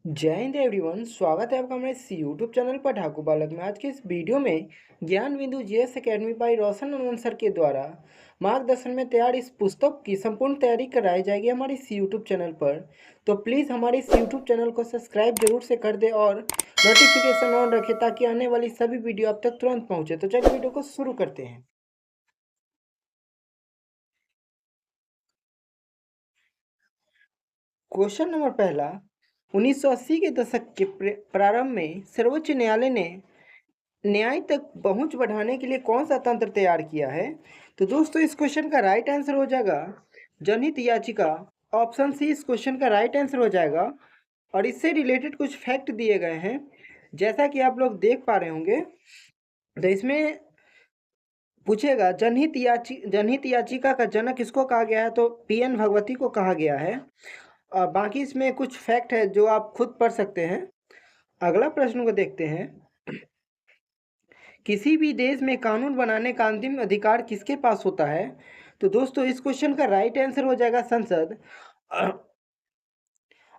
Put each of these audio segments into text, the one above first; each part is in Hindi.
जय हिंद एवरीवन, स्वागत है आपका हमारे इस यूट्यूब चैनल पर ठाकुर बालक में। आज के इस वीडियो में ज्ञान बिंदु GS academy by Roshan Nandan sir के द्वारा मार्गदर्शन में तैयार इस पुस्तक की संपूर्ण तैयारी कराई जाएगी हमारे इस यूट्यूब चैनल पर। तो प्लीज़ हमारे इस यूट्यूब चैनल को सब्सक्राइब जरूर से कर दे और नोटिफिकेशन ऑन रखें ताकि आने वाली सभी वीडियो आप तक तुरंत पहुँचे। तो चलिए वीडियो को शुरू करते हैं। क्वेश्चन नंबर पहला, 1980 के दशक के प्रारंभ में सर्वोच्च न्यायालय ने न्याय तक पहुंच बढ़ाने के लिए कौन सा तंत्र तैयार किया है? तो दोस्तों इस क्वेश्चन का राइट आंसर हो जाएगा जनहित याचिका। ऑप्शन सी इस क्वेश्चन का राइट आंसर हो जाएगा। और इससे रिलेटेड कुछ फैक्ट दिए गए हैं, जैसा कि आप लोग देख पा रहे होंगे। तो इसमें पूछेगा जनहित याचिका का जनक किसको कहा गया है? तो पीएन भगवती को कहा गया है। और बाकी इसमें कुछ फैक्ट है जो आप खुद पढ़ सकते हैं। अगला प्रश्न को देखते हैं। किसी भी देश में कानून बनाने का अंतिम अधिकार किसके पास होता है? तो दोस्तों इस क्वेश्चन का राइट आंसर हो जाएगा संसद।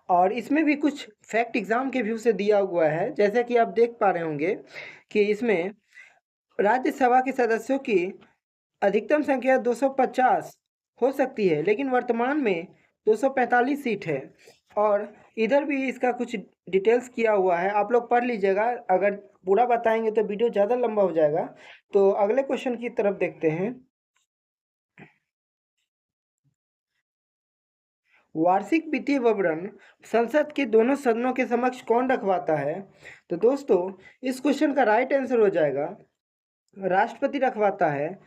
और इसमें भी कुछ फैक्ट एग्जाम के व्यू से दिया हुआ है, जैसे कि आप देख पा रहे होंगे कि इसमें राज्यसभा के सदस्यों की अधिकतम संख्या 250 हो सकती है, लेकिन वर्तमान में 245 सीट है। और इधर भी इसका कुछ डिटेल्स किया हुआ है, आप लोग पढ़ लीजिएगा। अगर पूरा बताएंगे तो वीडियो ज़्यादा लंबा हो जाएगा। तो अगले क्वेश्चन की तरफ देखते हैं। वार्षिक वित्तीय विवरण संसद के दोनों सदनों के समक्ष कौन रखवाता है? तो दोस्तों इस क्वेश्चन का राइट आंसर हो जाएगा राष्ट्रपति रखवाता है।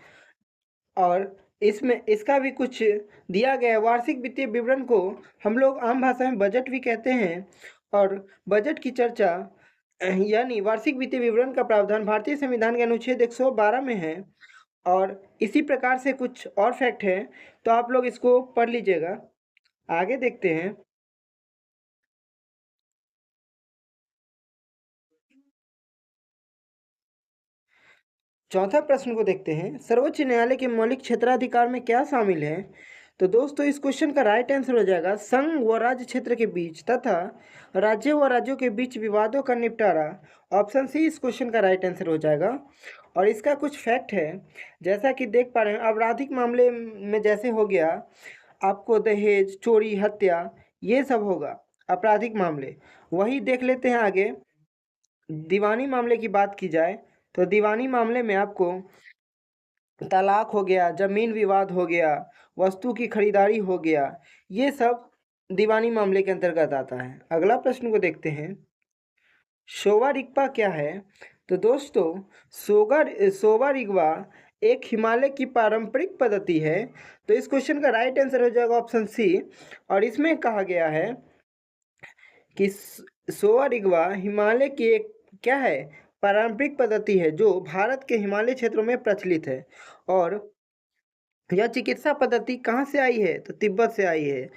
और इसमें इसका भी कुछ दिया गया है। वार्षिक वित्तीय विवरण को हम लोग आम भाषा में बजट भी कहते हैं। और बजट की चर्चा यानी वार्षिक वित्तीय विवरण का प्रावधान भारतीय संविधान के अनुच्छेद 112 में है। और इसी प्रकार से कुछ और फैक्ट है, तो आप लोग इसको पढ़ लीजिएगा। आगे देखते हैं। चौथा प्रश्न को देखते हैं। सर्वोच्च न्यायालय के मौलिक क्षेत्राधिकार में क्या शामिल है? तो दोस्तों इस क्वेश्चन का राइट आंसर हो जाएगा संघ व राज्य क्षेत्र के बीच तथा राज्य व राज्यों के बीच विवादों का निपटारा। ऑप्शन सी इस क्वेश्चन का राइट आंसर हो जाएगा। और इसका कुछ फैक्ट है, जैसा कि देख पा रहे हैं आपराधिक मामले में जैसे हो गया आपको दहेज, चोरी, हत्या, ये सब होगा आपराधिक मामले। वही देख लेते हैं आगे। दीवानी मामले की बात की जाए तो दीवानी मामले में आपको तलाक हो गया, जमीन विवाद हो गया, वस्तु की खरीदारी हो गया, ये सब दीवानी मामले के अंतर्गत आता है। अगला प्रश्न को देखते हैं। सोवा रिग्पा क्या है? तो दोस्तों सोवा रिग्पा एक हिमालय की पारंपरिक पद्धति है। तो इस क्वेश्चन का राइट आंसर हो जाएगा ऑप्शन सी। और इसमें कहा गया है कि सोवा रिग्पा हिमालय की एक क्या है, पारंपरिक पद्धति है जो भारत के हिमालय क्षेत्रों में प्रचलित है। और यह चिकित्सा पद्धति कहाँ से आई है? तो तिब्बत से आई है।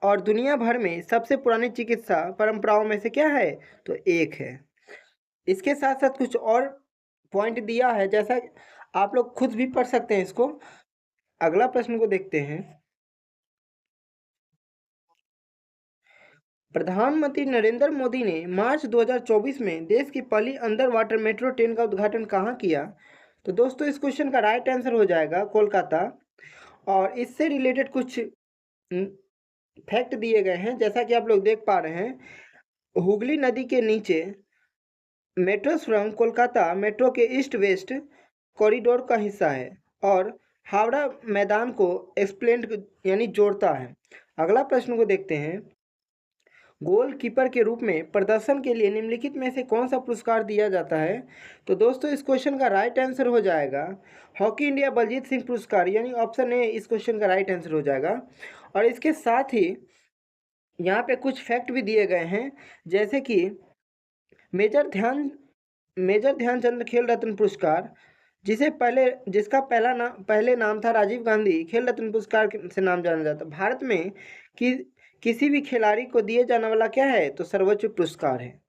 और दुनिया भर में सबसे पुरानी चिकित्सा परंपराओं में से क्या है? तो एक है। इसके साथ साथ कुछ और पॉइंट दिया है, जैसा आप लोग खुद भी पढ़ सकते हैं इसको। अगला प्रश्न को देखते हैं। प्रधानमंत्री नरेंद्र मोदी ने मार्च 2024 में देश की पहली अंडर वाटर मेट्रो ट्रेन का उद्घाटन कहाँ किया? तो दोस्तों इस क्वेश्चन का राइट आंसर हो जाएगा कोलकाता। और इससे रिलेटेड कुछ फैक्ट दिए गए हैं, जैसा कि आप लोग देख पा रहे हैं। हुगली नदी के नीचे मेट्रो सुरंग कोलकाता मेट्रो के ईस्ट वेस्ट कॉरिडोर का हिस्सा है और हावड़ा मैदान को एक्सप्लेन यानी जोड़ता है। अगला प्रश्न को देखते हैं। गोलकीपर के रूप में प्रदर्शन के लिए निम्नलिखित में से कौन सा पुरस्कार दिया जाता है? तो दोस्तों इस क्वेश्चन का राइट आंसर हो जाएगा हॉकी इंडिया बलजीत सिंह पुरस्कार, यानी ऑप्शन ए इस क्वेश्चन का राइट आंसर हो जाएगा। और इसके साथ ही यहाँ पे कुछ फैक्ट भी दिए गए हैं, जैसे कि मेजर ध्यानचंद खेल रत्न पुरस्कार, जिसका पहले नाम था राजीव गांधी खेल रत्न पुरस्कार से नाम जाना जाता है। भारत में कि किसी भी खिलाड़ी को दिए जाने वाला क्या है? तो सर्वोच्च पुरस्कार है।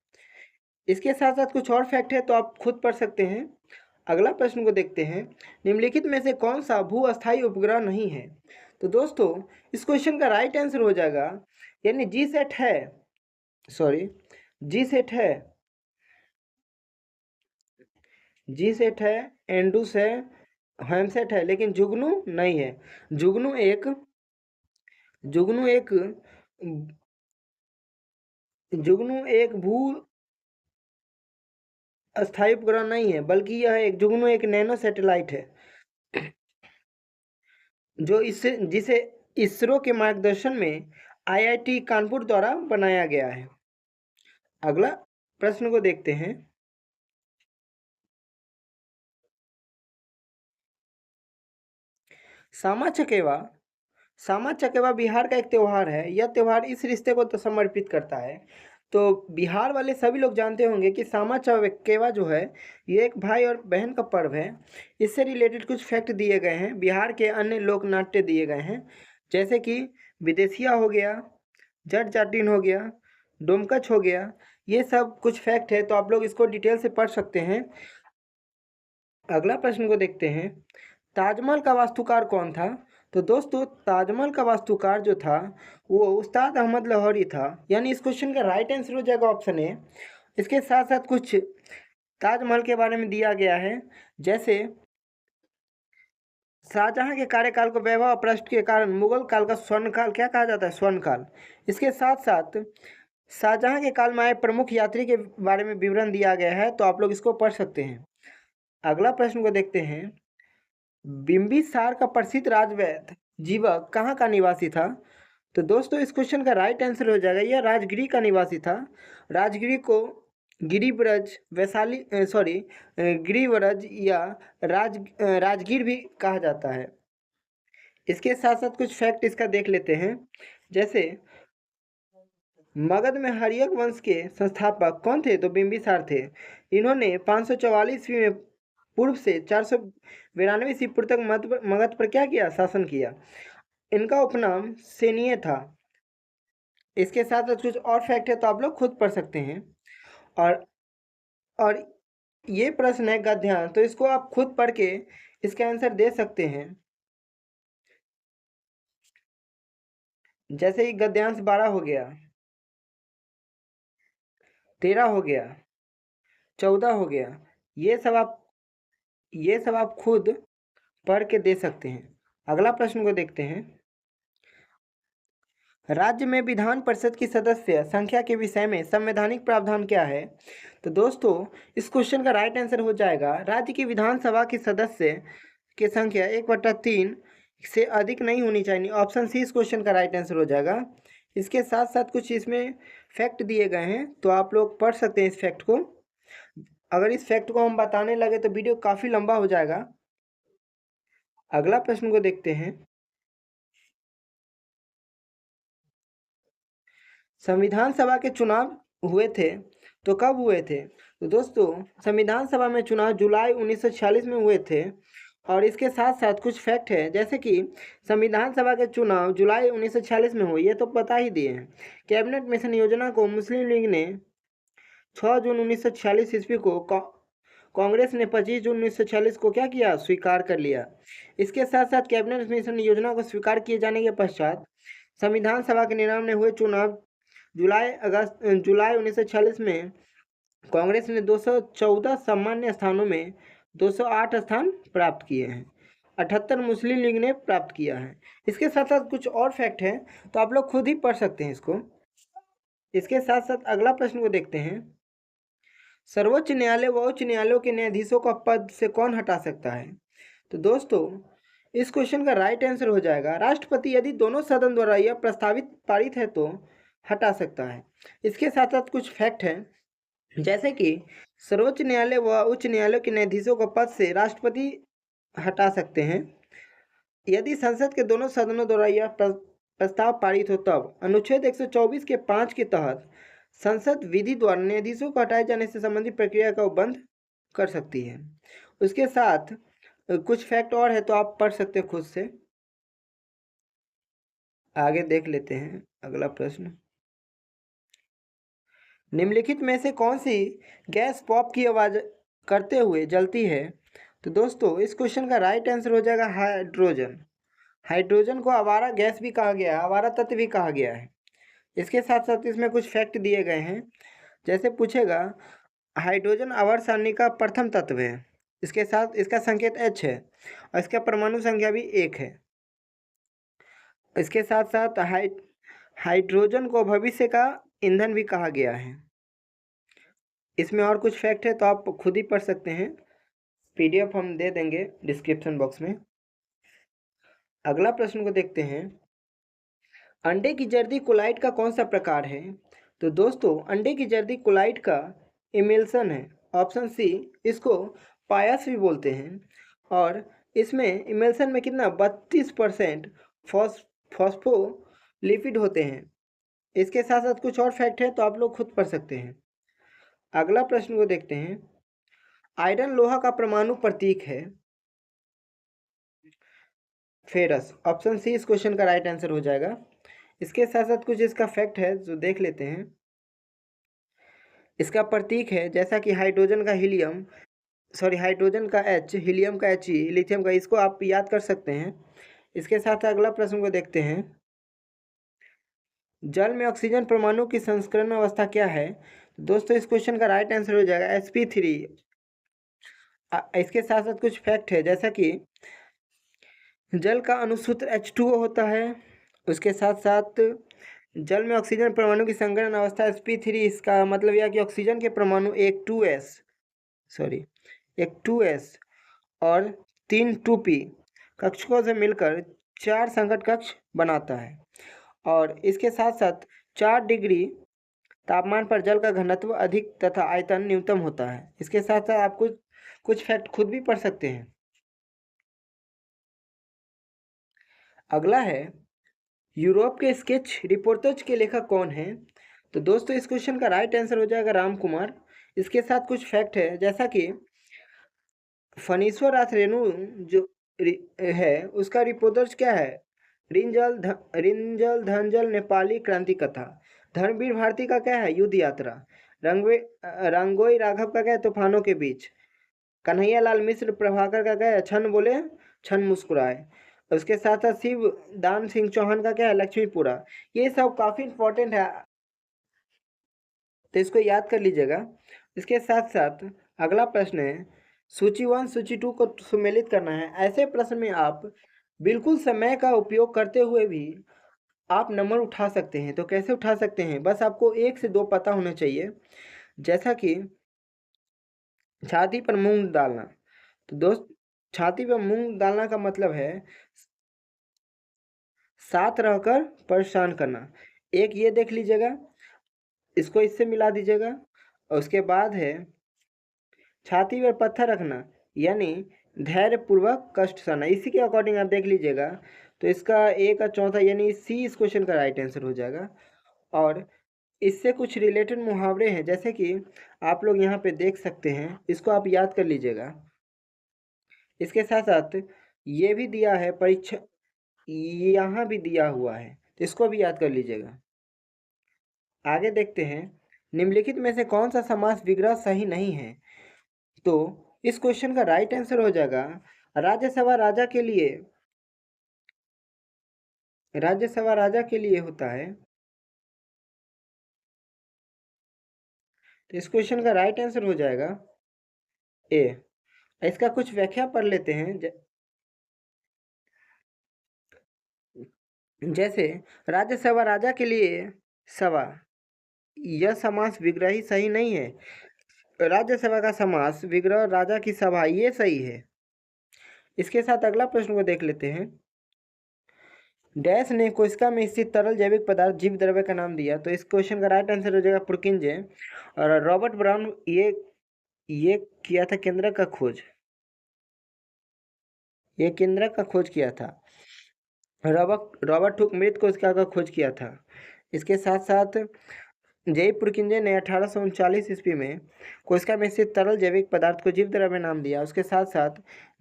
इसके साथ साथ कुछ और फैक्ट है, तो आप खुद पढ़ सकते हैं। अगला प्रश्न को देखते हैं। निम्नलिखित में से कौन सा भू अस्थायी उपग्रह नहीं है? तो दोस्तों इस क्वेश्चन का राइट आंसर हो जाएगा यानी जी सेट है। सॉरी, जी सेट है, जी सेट है, एंडूस है, हेमसेट है, लेकिन जुगनू नहीं है। जुगनू एक जुगनू एक जुगनू एक भू अस्थायी उपग्रह नहीं है, बल्कि यह एक जुगनू एक नैनो सैटेलाइट है जो इससे जिसे इसरो के मार्गदर्शन में आईआईटी कानपुर द्वारा बनाया गया है। अगला प्रश्न को देखते हैं। सामा चकेवा सामा चकेवा बिहार का एक त्यौहार है। यह त्यौहार इस रिश्ते को तो समर्पित करता है। तो बिहार वाले सभी लोग जानते होंगे कि सामा चकेवा जो है ये एक भाई और बहन का पर्व है। इससे रिलेटेड कुछ फैक्ट दिए गए हैं, बिहार के अन्य लोक नाट्य दिए गए हैं, जैसे कि विदेशिया हो गया, जट जाटिन हो गया, डोमकच हो गया। ये सब कुछ फैक्ट है, तो आप लोग इसको डिटेल से पढ़ सकते हैं। अगला प्रश्न को देखते हैं। ताजमहल का वास्तुकार कौन था? तो दोस्तों ताजमहल का वास्तुकार जो था वो उस्ताद अहमद लाहौरी था। यानी इस क्वेश्चन का राइट आंसर हो जाएगा ऑप्शन ए। इसके साथ साथ कुछ ताजमहल के बारे में दिया गया है, जैसे शाहजहां के कार्यकाल को वैभव और प्रष्ट के कारण मुगल काल का स्वर्णकाल क्या कहा जाता है? स्वर्णकाल। इसके साथ साथ शाहजहां के काल में आए प्रमुख यात्री के बारे में विवरण दिया गया है, तो आप लोग इसको पढ़ सकते हैं। अगला प्रश्न को देखते हैं। बिंबिसार का प्रसिद्ध राजवैद्य जीवक कहाँ का निवासी था? तो दोस्तों इस क्वेश्चन का राइट आंसर हो जाएगा, यह राजगिरी का निवासी था। राजगिरी को गिरिव्रज वैशाली सॉरी गिरिव्रज या राजगीर भी कहा जाता है। इसके साथ साथ कुछ फैक्ट इसका देख लेते हैं, जैसे मगध में हर्यक वंश के संस्थापक कौन थे? तो बिंबिसार थे। इन्होंने 544 ईस्वी में पूर्व से 492 ईस्वी पूर्व तक मगध पर क्या किया? शासन किया। इनका उपनाम सेनीय था। इसके साथ साथ कुछ और फैक्ट है, तो आप लोग खुद पढ़ सकते हैं। और और ये प्रश्न है गद्यांश, तो इसको आप खुद पढ़ के इसका आंसर दे सकते हैं। जैसे ही गद्यांश 12 हो गया, 13 हो गया, 14 हो गया, ये सब आप खुद पढ़ के दे सकते हैं। अगला प्रश्न को देखते हैं। राज्य में विधान परिषद की सदस्य संख्या के विषय में संवैधानिक प्रावधान क्या है? तो दोस्तों इस क्वेश्चन का राइट आंसर हो जाएगा, राज्य की विधानसभा की सदस्य की संख्या 1/3 से अधिक नहीं होनी चाहिए। ऑप्शन सी इस क्वेश्चन का राइट आंसर हो जाएगा। इसके साथ साथ कुछ इसमें फैक्ट दिए गए हैं, तो आप लोग पढ़ सकते हैं इस फैक्ट को। अगर इस फैक्ट को हम बताने लगे तो वीडियो काफ़ी लंबा हो जाएगा। अगला प्रश्न को देखते हैं। संविधान सभा के चुनाव हुए थे, तो कब हुए थे? तो दोस्तों संविधान सभा में चुनाव जुलाई 1946 में हुए थे। और इसके साथ साथ कुछ फैक्ट है, जैसे कि संविधान सभा के चुनाव जुलाई 1946 में हुए, ये तो पता ही दिए हैं। कैबिनेट मिशन योजना को मुस्लिम लीग ने 6 जून 1946 ईस्वी को कांग्रेस ने 25 जून 1946 को क्या किया? स्वीकार कर लिया। इसके साथ साथ कैबिनेट मिशन योजना को स्वीकार किए जाने के पश्चात संविधान सभा के निर्णय में हुए चुनाव जुलाई 1946 में कांग्रेस ने 214 सामान्य स्थानों में 208 स्थान प्राप्त किए हैं। 78 मुस्लिम लीग ने प्राप्त किया है। इसके साथ साथ कुछ और फैक्ट हैं, तो आप लोग खुद ही पढ़ सकते हैं इसको। इसके साथ साथ अगला प्रश्न को देखते हैं। सर्वोच्च न्यायालय व उच्च न्यायालयों के न्यायाधीशों का पद से कौन हटा सकता है? तो दोस्तों इस क्वेश्चन का राइट आंसर हो जाएगा, राष्ट्रपति यदि दोनों सदन द्वारा यह प्रस्तावित पारित है तो हटा सकता है। इसके साथ साथ कुछ फैक्ट हैं, जैसे कि सर्वोच्च न्यायालय व उच्च न्यायालय के न्यायाधीशों का पद से राष्ट्रपति हटा सकते हैं यदि संसद के दोनों सदनों द्वारा यह प्रस्ताव पारित हो तब। अनुच्छेद 124 के 5 के तहत संसद विधि द्वारा न्यायाधीशों को हटाए जाने से संबंधित प्रक्रिया का बंद कर सकती है। उसके साथ कुछ फैक्ट और है, तो आप पढ़ सकते हैं खुद से। आगे देख लेते हैं अगला प्रश्न। निम्नलिखित में से कौन सी गैस पॉप की आवाज़ करते हुए जलती है? तो दोस्तों इस क्वेश्चन का राइट आंसर हो जाएगा हाइड्रोजन। हाइड्रोजन को आवारा गैस भी कहा गया है, आवारा तत्व भी कहा गया है। इसके साथ साथ इसमें कुछ फैक्ट दिए गए हैं। जैसे पूछेगा हाइड्रोजन आवर्त सारणी का प्रथम तत्व है, इसके साथ इसका संकेत H है और इसका परमाणु संख्या भी 1 है। इसके साथ साथ हाइड्रोजन को भविष्य का ईंधन भी कहा गया है। इसमें और कुछ फैक्ट है तो आप खुद ही पढ़ सकते हैं, PDF हम दे देंगे डिस्क्रिप्शन बॉक्स में। अगला प्रश्न को देखते हैं, अंडे की जर्दी कोलाइट का कौन सा प्रकार है? तो दोस्तों अंडे की जर्दी कोलाइट का इमल्सन है, ऑप्शन सी। इसको पायस भी बोलते हैं और इसमें इमल्सन में कितना 32% फॉस्फोलिपिड होते हैं। इसके साथ साथ कुछ और फैक्ट है तो आप लोग खुद पढ़ सकते हैं। अगला प्रश्न को देखते हैं, आयरन लोहा का परमाणु प्रतीक है फेरस, ऑप्शन सी इस क्वेश्चन का राइट आंसर हो जाएगा। इसके साथ साथ कुछ इसका फैक्ट है जो देख लेते हैं। इसका प्रतीक है जैसा कि हाइड्रोजन का H, हीलियम का He, लिथियम का, इसको आप याद कर सकते हैं। इसके साथ अगला प्रश्न को देखते हैं, जल में ऑक्सीजन परमाणु की संस्करण अवस्था क्या है? दोस्तों इस क्वेश्चन का राइट आंसर हो जाएगा sp3। इसके साथ साथ कुछ फैक्ट है जैसा कि जल का अणुसूत्र H2O होता है। उसके साथ साथ जल में ऑक्सीजन परमाणु की संकरण अवस्था sp3, इसका मतलब यह कि ऑक्सीजन के परमाणु एक 2s और 3 2p कक्षकों से मिलकर 4 संकट कक्ष बनाता है और इसके साथ साथ 4 डिग्री तापमान पर जल का घनत्व अधिक तथा आयतन न्यूनतम होता है। इसके साथ साथ आप कुछ फैक्ट खुद भी पढ़ सकते हैं। अगला है, यूरोप के स्केच रिपोर्टर्स के लेखक कौन हैं? तो दोस्तों इस क्वेश्चन का राइट आंसर हो जाएगा राम कुमार। इसके साथ कुछ फैक्ट है जैसा कि फणीश्वर रास रेणु जो है उसका रिपोर्टर्स क्या है? रिंजल धंजल नेपाली क्रांति कथा। धर्मवीर भारती का क्या है? युद्ध यात्रा। रंगोई राघव का क्या है? तूफानों के बीच। कन्हैया लाल मिश्र प्रभाकर का क्या है? क्षण बोले क्षण मुस्कुराए। उसके साथ साथ शिव दान सिंह चौहान का क्या है? लक्ष्मीपुरा। ये सब काफ़ी इंपॉर्टेंट है तो इसको याद कर लीजिएगा। इसके साथ साथ अगला प्रश्न है, सूची 1 सूची 2 को सुमेलित करना है। ऐसे प्रश्न में आप बिल्कुल समय का उपयोग करते हुए भी आप नंबर उठा सकते हैं। तो कैसे उठा सकते हैं? बस आपको 1 से 2 पता होने चाहिए। जैसा कि छाती पर मूंग डालना, तो दोस्त छाती पर मूंग डालना का मतलब है साथ रहकर परेशान करना। एक ये देख लीजिएगा, इसको इससे मिला दीजिएगा और उसके बाद है छाती पर पत्थर रखना, यानी धैर्यपूर्वक कष्ट सहना। इसी के अकॉर्डिंग आप देख लीजिएगा तो इसका ए का चौथा यानी सी इस क्वेश्चन का राइट आंसर हो जाएगा। और इससे कुछ रिलेटेड मुहावरे हैं जैसे कि आप लोग यहाँ पे देख सकते हैं, इसको आप याद कर लीजिएगा। इसके साथ साथ ये भी दिया है परीक्षा, यहाँ भी दिया हुआ है तो इसको भी याद कर लीजिएगा। आगे देखते हैं, निम्नलिखित में से कौन सा समास विग्रह सही नहीं है? तो इस क्वेश्चन का राइट आंसर हो जाएगा राज्यसभा राजा के लिए होता है। तो इस क्वेश्चन का राइट आंसर हो जाएगा ए। इसका कुछ व्याख्या पढ़ लेते हैं। जैसे राज्यसभा राजा के लिए सभा, यह समास विग्रही सही नहीं है। राज्यसभा का समास विग्रह राजा की सभा ये सही है। इसके साथ अगला प्रश्न को देख लेते हैं, डैश ने कोशिका में स्थित तरल जैविक पदार्थ जीव द्रव्य का नाम दिया। तो इस क्वेश्चन का राइट आंसर हो जाएगा पुरकिंजे। और रॉबर्ट ब्राउन ये किया था केंद्रक का खोज, ये केंद्रक का खोज किया था। रॉबर्ट हुक मृत कोशिका का खोज किया था। इसके साथ साथ जे पुरकिंजे ने 1839 ईस्वी में कोशिका में स्थित तरल जैविक पदार्थ को जीव द्रव्य नाम दिया। उसके साथ साथ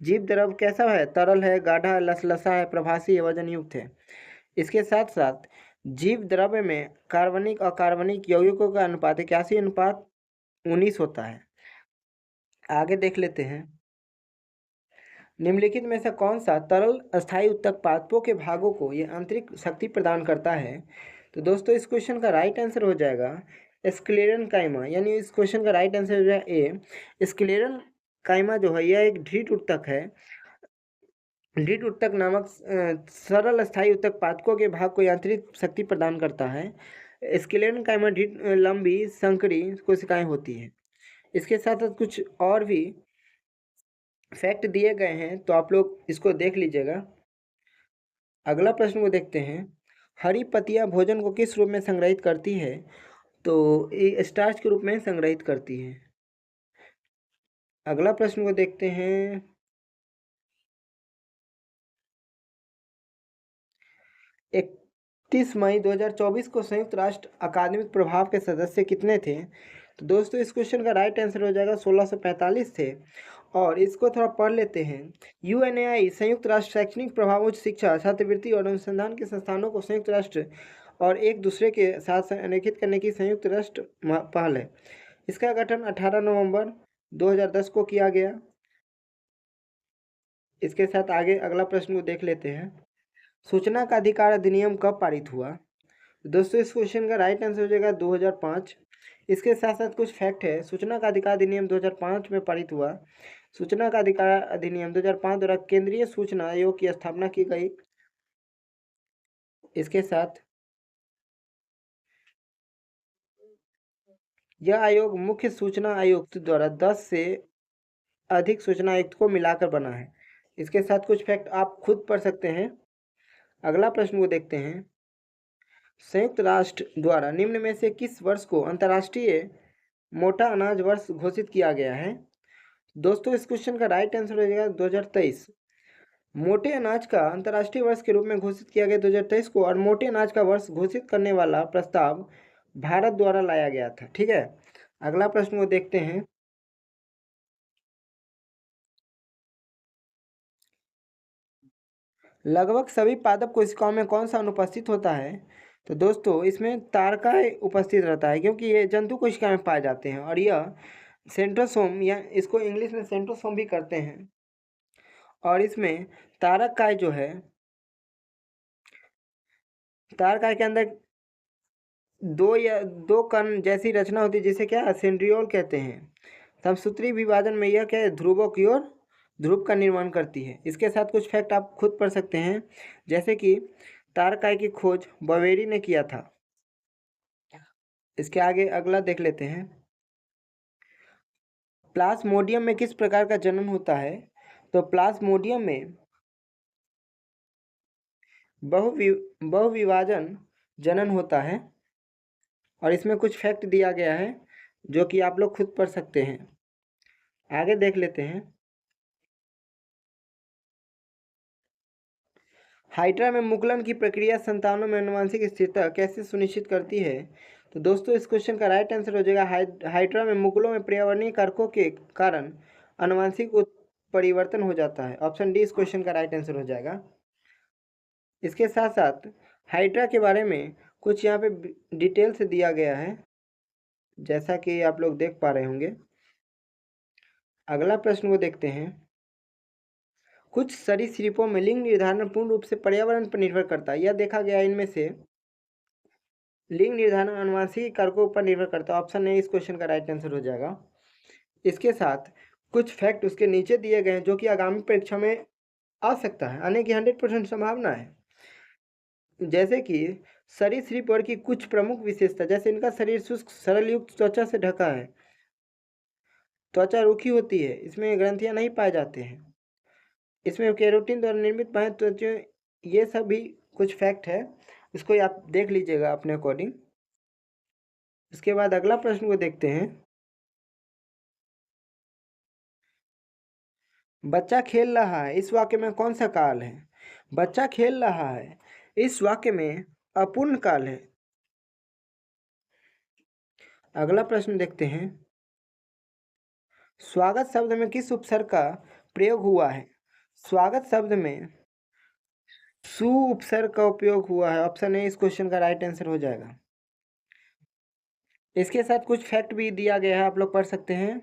जीव द्रव्य कैसा है? तरल है, गाढ़ा, लसलसा है, प्रभासी है, वजन युक्त है। इसके साथ साथ जीव द्रव्य में कार्बनिक और अकार्बनिक यौगिकों का अनुपात 81:19 होता है। आगे देख लेते हैं, निम्नलिखित में से कौन सा तरल अस्थायी उत्तक पादपों के भागों को ये आंतरिक शक्ति प्रदान करता है? तो दोस्तों इस क्वेश्चन का राइट आंसर हो जाएगा स्क्लेरन काइमा, यानी इस क्वेश्चन का राइट आंसर हो जाएगा ए। स्क्लेरन काइमा जो है यह एक ढीठ उत्तक है। ढीठ उत्तक नामक सरल स्थायी उत्तक पादपों के भाग को यांत्रिक शक्ति प्रदान करता है। स्क्लेरन काइमा ढीठ लंबी संकरी कोशिकाएं होती हैं। इसके साथ साथ कुछ और भी फैक्ट दिए गए हैं, तो आप लोग इसको देख लीजिएगा। अगला प्रश्न को देखते हैं। हरी पत्तियां भोजन को किस रूप में संग्रहित करती है? तो ये स्टार्च के रूप में संग्रहित करती है। अगला प्रश्न को देखते हैं। 31 मई 2024 को संयुक्त राष्ट्र अकादमिक प्रभाव के सदस्य कितने थे? तो दोस्तों इस क्वेश्चन का राइट आंसर हो जाएगा 1645 थे। और इसको थोड़ा पढ़ लेते हैं। यूएनएआई संयुक्त राष्ट्र शैक्षणिक प्रभाव, उच्च शिक्षा, छात्रवृत्ति और अनुसंधान के संस्थानों को संयुक्त राष्ट्र और एक दूसरे के साथ संरेखित करने की संयुक्त राष्ट्र पहल है। इसका गठन 18 नवंबर 2010 को किया गया। इसके साथ आगे अगला प्रश्न को देख लेते हैं। सूचना का अधिकार अधिनियम कब पारित हुआ? दोस्तों इस क्वेश्चन का राइट आंसर हो जाएगा 2005। इसके साथ साथ कुछ फैक्ट है। सूचना का अधिकार अधिनियम 2005 में पारित हुआ। सूचना का अधिकार अधिनियम 2005 द्वारा केंद्रीय सूचना आयोग की स्थापना की गई। इसके साथ यह आयोग मुख्य सूचना आयुक्त द्वारा 10 से अधिक सूचना आयुक्त को मिलाकर बना है। इसके साथ कुछ फैक्ट आप खुद पढ़ सकते हैं। अगला प्रश्न को देखते हैं। संयुक्त राष्ट्र द्वारा निम्न में से किस वर्ष को अंतर्राष्ट्रीय मोटा अनाज वर्ष घोषित किया गया है? दोस्तों इस क्वेश्चन का राइट आंसर हो जाएगा 2023। मोटे अनाज का अंतर्राष्ट्रीय वर्ष के रूप में घोषित किया गया 2023 को, और मोटे अनाज का वर्ष घोषित करने वाला प्रस्ताव भारत द्वारा लाया गया था। ठीक है, अगला प्रश्न को देखते हैं। लगभग सभी पादप कोशिकाओं में कौन सा अनुपस्थित होता है? तो दोस्तों इसमें तारकाय उपस्थित रहता है, क्योंकि ये जंतु कोशिका में पाए जाते हैं और यह सेंट्रोसोम, या इसको इंग्लिश में सेंट्रोसोम भी करते हैं। और इसमें तारकाय जो है, तारकाय के अंदर दो कण जैसी रचना होती है, जिसे क्या सेंट्रियोल कहते हैं। समसूत्री विभाजन में यह क्या है, ध्रुवों की ओर ध्रुव का निर्माण करती है। इसके साथ कुछ फैक्ट आप खुद पढ़ सकते हैं, जैसे कि तारकाय की खोज बवेरी ने किया था। इसके आगे अगला देख लेते हैं। प्लाज्मोडियम में किस प्रकार का जनन होता है? तो प्लाज्मोडियम में बहुविभाजन जनन होता है। और इसमें कुछ फैक्ट दिया गया है जो कि आप लोग खुद पढ़ सकते हैं। आगे देख लेते हैं। हाइड्रा में मुकुलन की प्रक्रिया संतानों में आनुवंशिक स्थिरता कैसे सुनिश्चित करती है? तो दोस्तों इस क्वेश्चन का राइट आंसर हो जाएगा हाइड्रा में मुकुलों में पर्यावरणीय कारकों के कारण आनुवंशिक परिवर्तन हो जाता है। ऑप्शन डी इस क्वेश्चन का राइट आंसर हो जाएगा। इसके साथ साथ हाइड्रा के बारे में कुछ यहाँ पे डिटेल से दिया गया है, जैसा कि आप लोग देख पा रहे होंगे। अगला प्रश्न को देखते हैं। कुछ सरीसृपों में लिंग निर्धारण पूर्ण रूप से पर्यावरण पर निर्भर करता है। यह देखा गया इनमें से लिंग निर्धारण आनुवंशिक कारकों पर निर्भर करता है। ऑप्शन ए इस क्वेश्चन का राइट आंसर हो जाएगा। इसके साथ कुछ फैक्ट उसके नीचे दिए गए हैं जो कि आगामी परीक्षा में आ सकता है, आने की 100% संभावना है। जैसे कि सरीसृप वर्ग की कुछ प्रमुख विशेषता, जैसे इनका शरीर शुष्क सरल युक्त त्वचा से ढका है, त्वचा रूखी होती है, इसमें ग्रंथियां नहीं पाए जाते हैं, इसमें केरोटिन द्वारा निर्मित बाह्य त्वचा, ये सब भी कुछ फैक्ट है। इसको आप देख लीजिएगा अपने अकॉर्डिंग। इसके बाद अगला प्रश्न को देखते हैं। बच्चा खेल रहा है इस वाक्य में कौन सा काल है? बच्चा खेल रहा है इस वाक्य में अपूर्ण काल है। अगला प्रश्न देखते हैं। स्वागत शब्द में किस उपसर्ग का प्रयोग हुआ है? स्वागत शब्द में सु उपसर्ग का उपयोग हुआ है। ऑप्शन ए इस क्वेश्चन का राइट आंसर हो जाएगा। इसके साथ कुछ फैक्ट भी दिया गया है, आप लोग पढ़ सकते हैं।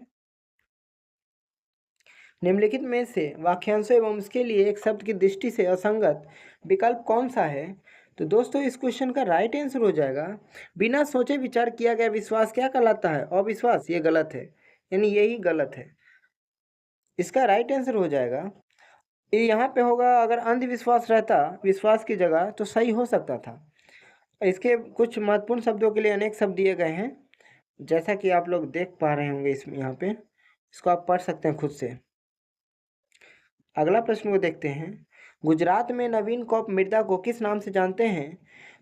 निम्नलिखित में से वाक्यांशों एवं उसके लिए एक शब्द की दृष्टि से असंगत विकल्प कौन सा है? तो दोस्तों इस क्वेश्चन का राइट आंसर हो जाएगा बिना सोचे विचार किया गया विश्वास क्या कहलाता है? अविश्वास। ये गलत है, यानी यही गलत है। इसका राइट आंसर हो जाएगा, ये यहाँ पे होगा अगर अंधविश्वास रहता विश्वास की जगह तो सही हो सकता था। इसके कुछ महत्वपूर्ण शब्दों के लिए अनेक शब्द दिए गए हैं, जैसा कि आप लोग देख पा रहे होंगे इसमें, यहाँ पे इसको आप पढ़ सकते हैं खुद से। अगला प्रश्न को देखते हैं, गुजरात में नवीन कौप मिर्जा को किस नाम से जानते हैं?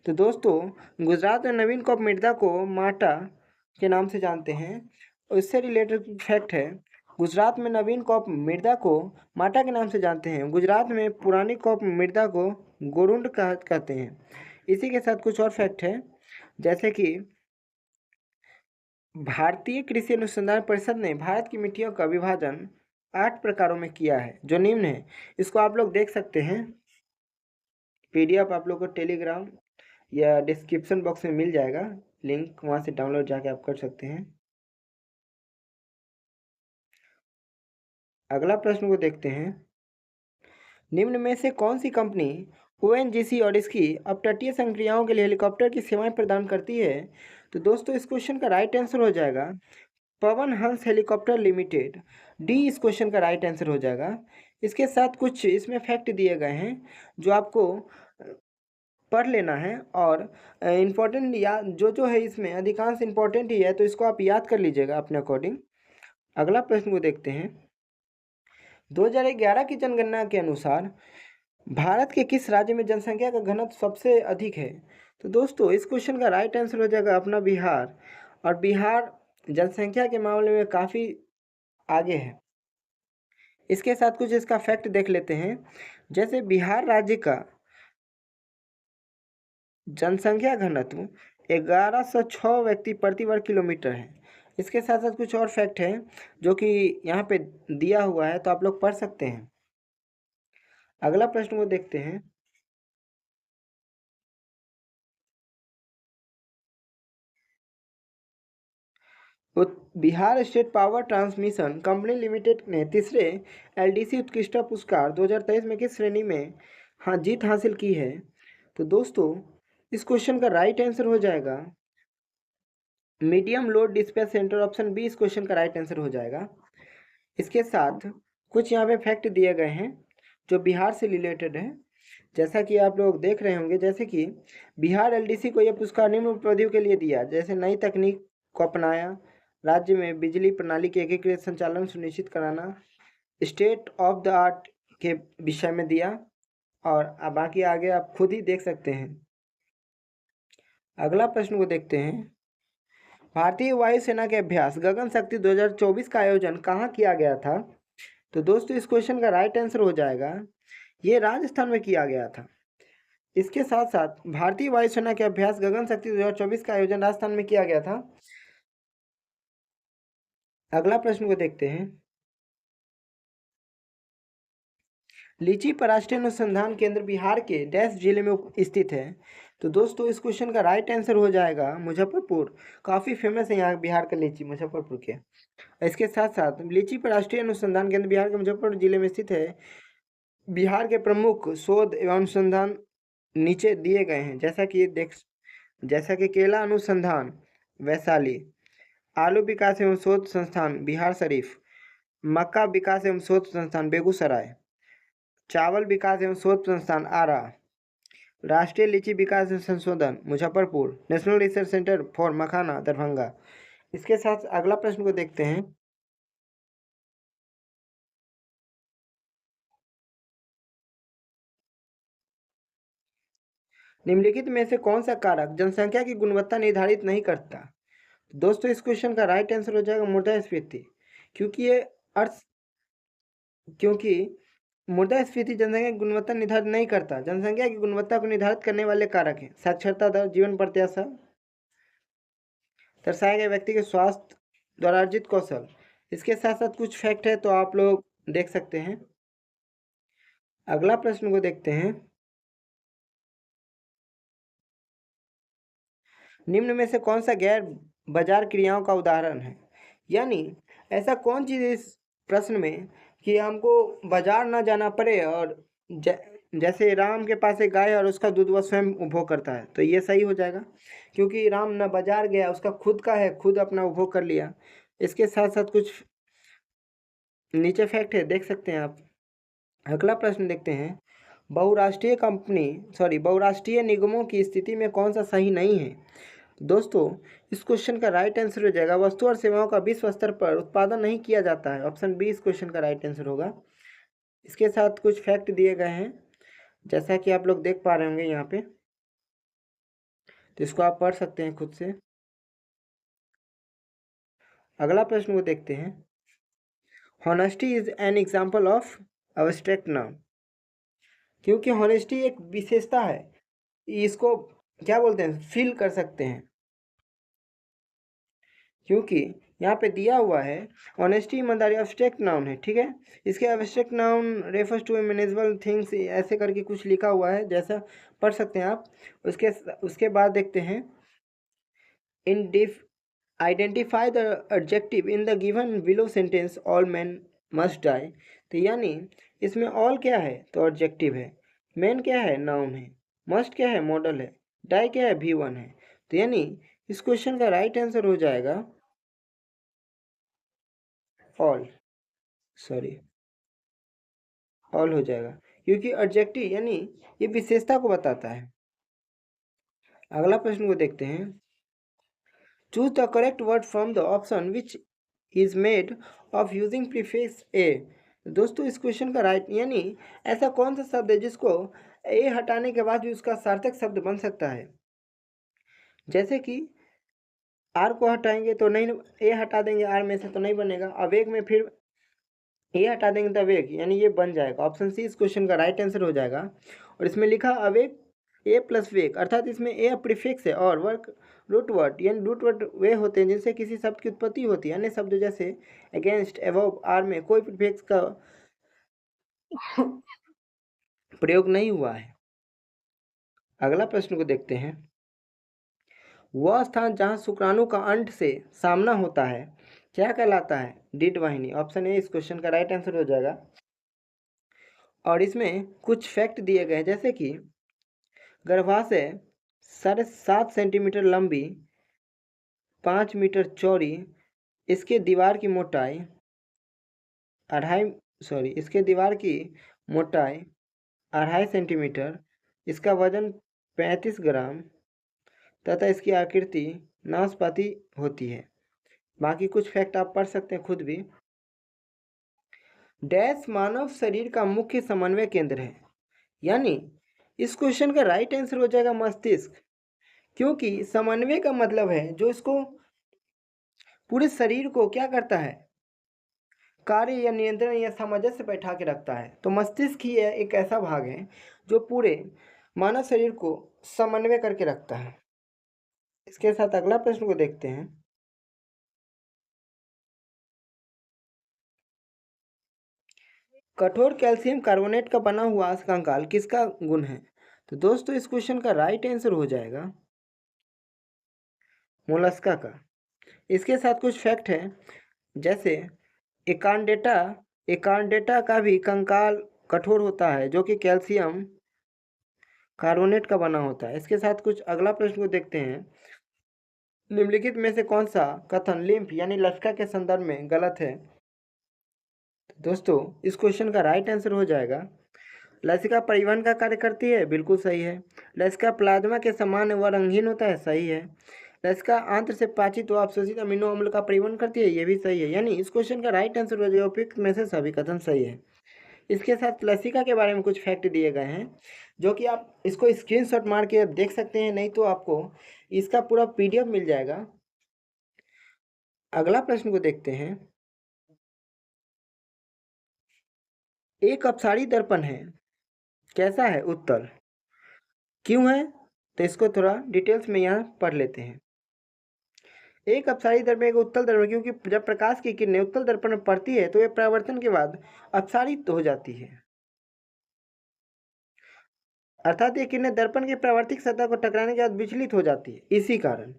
तो दोस्तों गुजरात में नवीन कौप मिर्जा को माटा के नाम से जानते हैं। और इससे रिलेटेड फैक्ट है, गुजरात में नवीन कौप मिर्जा को माटा के नाम से जानते हैं। गुजरात में पुरानी कौप मिर्जा को गोरुंड कहते हैं। इसी के साथ कुछ और फैक्ट है, जैसे कि भारतीय कृषि अनुसंधान परिषद ने भारत की मिट्टियों का विभाजन 8 प्रकारों में किया है, जो निम्न है। इसको आप लोग देख सकते हैं, पीडीएफ आप लोग को टेलीग्राम या डिस्क्रिप्शन बॉक्स में मिल जाएगा लिंक, वहाँ से डाउनलोड जाके आप कर सकते हैं। अगला प्रश्न को देखते हैं, निम्न में से कौन सी कंपनी ओएनजीसी और इसकी अपतटीय संक्रियाओं के लिए हेलीकॉप्टर की सेवाएं प्रदान करती है? तो दोस्तों इस क्वेश्चन का राइट आंसर हो जाएगा Pawan Hans helicopter limited. D इस क्वेश्चन का राइट आंसर हो जाएगा। इसके साथ कुछ इसमें फैक्ट दिए गए हैं जो आपको पढ़ लेना है, और इम्पोर्टेंट या जो है इसमें अधिकांश इम्पोर्टेंट ही है, तो इसको आप याद कर लीजिएगा अपने अकॉर्डिंग। अगला प्रश्न को देखते हैं, 2011 की जनगणना के अनुसार भारत के किस राज्य में जनसंख्या का घनत्व सबसे अधिक है? तो दोस्तों इस क्वेश्चन का राइट आंसर हो जाएगा अपना बिहार। और बिहार जनसंख्या के मामले में काफ़ी आगे है। इसके साथ कुछ इसका फैक्ट देख लेते हैं, जैसे बिहार राज्य का जनसंख्या घनत्व 1106 व्यक्ति प्रति वर्ग किलोमीटर है। इसके साथ साथ कुछ और फैक्ट है जो कि यहाँ पे दिया हुआ है, तो आप लोग पढ़ सकते हैं। अगला प्रश्न को देखते हैं, Bihar state power transmission company limited ने तीसरे एलडीसी उत्कृष्टता पुरस्कार 2023 में किस श्रेणी में जीत हासिल की है? तो दोस्तों इस क्वेश्चन का राइट आंसर हो जाएगा medium load dispatch centre, option B इस क्वेश्चन का राइट आंसर हो जाएगा। इसके साथ कुछ यहाँ पे फैक्ट दिए गए हैं जो बिहार से रिलेटेड है, जैसा कि आप लोग देख रहे होंगे, जैसे कि बिहार एलडीसी को यह पुरस्कार निम्न उपलब्धियों के लिए दिया, जैसे नई तकनीक को अपनाया, राज्य में बिजली प्रणाली के एकीकृत संचालन सुनिश्चित कराना, स्टेट ऑफ द आर्ट के विषय में दिया, और बाकी आगे आप खुद ही देख सकते हैं। अगला प्रश्न को देखते हैं, भारतीय वायुसेना के अभ्यास गगन शक्ति 2024 का आयोजन कहाँ किया गया था? तो दोस्तों इस क्वेश्चन का राइट आंसर हो जाएगा ये राजस्थान में किया गया था। इसके साथ साथ भारतीय वायुसेना के अभ्यास गगन शक्ति 2024 का आयोजन राजस्थान में किया गया था। अगला प्रश्न को देखते हैं, लीची पर राष्ट्रीय अनुसंधान केंद्र बिहार के डैश जिले में स्थित है? तो दोस्तों इस क्वेश्चन का राइट आंसर हो जाएगा मुजफ्फरपुर। काफ़ी फेमस है यहाँ बिहार का लीची मुजफ्फरपुर के। इसके साथ साथ लीची पर राष्ट्रीय अनुसंधान केंद्र बिहार के मुजफ्फरपुर जिले में स्थित है। बिहार के प्रमुख शोध एवं अनुसंधान नीचे दिए गए हैं, जैसा कि केला अनुसंधान वैशाली, आलू विकास एवं शोध संस्थान बिहार शरीफ, मक्का विकास एवं शोध संस्थान बेगूसराय, चावल विकास एवं शोध संस्थान आरा, राष्ट्रीय लीची विकास एवं संशोधन Muzaffarpur, national research centre for makhana Darbhanga. इसके साथ अगला प्रश्न को देखते हैं, निम्नलिखित में से कौन सा कारक जनसंख्या की गुणवत्ता निर्धारित नहीं करता? दोस्तों इस क्वेश्चन का राइट आंसर हो जाएगा मुद्रास्फीति, क्योंकि मुद्रास्फीति जनसंख्या की गुणवत्ता निर्धारित नहीं करता। जनसंख्या की गुणवत्ता को निर्धारित करने वाले कारक हैं साक्षरता दर, जीवन प्रत्याशा, दर्शाए गए व्यक्ति के स्वास्थ्य द्वारा अर्जित कौशल। इसके साथ साथ कुछ फैक्ट है तो आप लोग देख सकते हैं। अगला प्रश्न को देखते हैं, निम्न में से कौन सा गैर बाजार क्रियाओं का उदाहरण है? यानी ऐसा कौन चीज़ इस प्रश्न में कि हमको बाजार ना जाना पड़े और जैसे राम के पास एक गाय है और उसका दूध वह स्वयं उपभोग करता है, तो ये सही हो जाएगा, क्योंकि राम न बाजार गया, उसका खुद का है, खुद अपना उपभोग कर लिया। इसके साथ साथ कुछ नीचे फैक्ट है, देख सकते हैं आप। अगला प्रश्न देखते हैं। बहुराष्ट्रीय निगमों की स्थिति में कौन सा सही नहीं है? दोस्तों, इस क्वेश्चन का राइट आंसर हो जाएगा वस्तु और सेवाओं का विश्व स्तर पर उत्पादन नहीं किया जाता है। ऑप्शन बी इस क्वेश्चन का राइट आंसर होगा। इसके साथ कुछ फैक्ट दिए गए हैं, जैसा कि आप लोग देख पा रहे होंगे यहाँ पे, तो इसको आप पढ़ सकते हैं खुद से। अगला प्रश्न को देखते हैं। Honesty is an example of abstract noun. क्योंकि हॉनेस्टी एक विशेषता है, इसको क्या बोलते हैं, फील कर सकते हैं, क्योंकि यहाँ पे दिया हुआ है ऑनेस्टी ईमानदारी एब्स्ट्रैक्ट नाउन है, ठीक है। इसके abstract noun refers to manageable things ऐसे करके कुछ लिखा हुआ है, जैसा पढ़ सकते हैं आप। उसके बाद देखते हैं। In diff identify the adjective in the given below sentence all man must die. तो यानी इसमें ऑल क्या है, तो एडजेक्टिव है, मैन क्या है, नाउन है, मस्ट क्या है, मॉडल है, डाई क्या है, V1 है। तो यानी इस क्वेश्चन का राइट आंसर हो जाएगा ऑल, ऑल हो जाएगा, क्योंकि एडजेक्टिव यानी ये विशेषता को बताता है। अगला प्रश्न को देखते हैं। Choose the correct word from the option which is made of using prefix A. दोस्तों, इस क्वेश्चन का राइट यानी ऐसा कौन सा शब्द है जिसको ए हटाने के बाद भी उसका सार्थक शब्द बन सकता है। जैसे कि आर को हटाएंगे तो नहीं, ए हटा देंगे आर में से तो नहीं बनेगा, अवेग में फिर ए हटा देंगे तो अवेग, यानी ये बन जाएगा। ऑप्शन सी इस क्वेश्चन का राइट आंसर हो जाएगा। और इसमें लिखा अवेग ए प्लस वेग, अर्थात इसमें ए प्रीफिक्स है और वर्क रूट वर्ड, यानी रूट वर्ड वे होते हैं जिनसे किसी शब्द की उत्पत्ति होती है। अन्य शब्द जैसे अगेंस्ट, अबव, आर में कोई प्रीफिक्स का प्रयोग नहीं हुआ है। अगला प्रश्न को देखते हैं। वह स्थान जहाँ शुक्राणु का अंड से सामना होता है क्या कहलाता है? डिड वाहिनी। ऑप्शन ए इस क्वेश्चन का राइट आंसर हो जाएगा। और इसमें कुछ फैक्ट दिए गए हैं, जैसे कि गर्भाशय 7.5 सेंटीमीटर लंबी, 5 मीटर चौड़ी, इसके दीवार की मोटाई इसके दीवार की मोटाई 2.5 सेंटीमीटर, इसका वजन 35 ग्राम तथा इसकी आकृति नाशपाती होती है। बाकी कुछ फैक्ट आप पढ़ सकते हैं खुद भी। डैश मानव शरीर का मुख्य समन्वय केंद्र है, यानी इस क्वेश्चन का राइट आंसर हो जाएगा मस्तिष्क, क्योंकि समन्वय का मतलब है जो इसको पूरे शरीर को क्या करता है, कार्य या नियंत्रण या सामंजस्य बैठा के रखता है। तो मस्तिष्क ही एक ऐसा भाग है जो पूरे मानव शरीर को समन्वय करके रखता है। इसके साथ अगला प्रश्न को देखते हैं। कठोर कैल्शियम कार्बोनेट का बना हुआ कंकाल किसका गुण है? तो दोस्तों, इस क्वेश्चन का राइट आंसर हो जाएगा मोलस्का का। इसके साथ कुछ फैक्ट है, जैसे एकांडेटा एकांडेटा का भी कंकाल कठोर होता है जो कि कैल्शियम कार्बोनेट का बना होता है। इसके साथ कुछ अगला प्रश्न को देखते हैं। निम्नलिखित में से कौन सा कथन लिम्फ यानी लसिका के संदर्भ में गलत है? दोस्तों, इस क्वेश्चन का राइट आंसर हो जाएगा लसिका परिवहन का कार्य करती है, बिल्कुल सही है। लसिका प्लाज्मा के समान व रंगीन होता है, सही है। लसिका आंत्र से पाचित व अवशोषित अमीनो अम्ल का परिवहन करती है, ये भी सही है। यानी इस क्वेश्चन का राइट आंसर हो जाएगा उपयुक्त में से सभी कथन सही है। इसके साथ लसिका के बारे में कुछ फैक्ट दिए गए हैं, जो कि आप इसको स्क्रीनशॉट मार के देख सकते हैं, नहीं तो आपको इसका पूरा PDF मिल जाएगा। अगला प्रश्न को देखते हैं। एक अपसारी दर्पण है, कैसा है? उत्तर। क्यों है? तो इसको थोड़ा डिटेल्स में यहाँ पढ़ लेते हैं। एक अपसारी दर्पण एक उत्तल दर्पण, क्योंकि जब प्रकाश की किरणें उत्तल दर्पण में पड़ती है तो यह परावर्तन के बाद अपसारित हो जाती है, अर्थात ये किरणें दर्पण की परावर्तित सतह को टकराने के बाद विचलित हो जाती है, इसी कारण।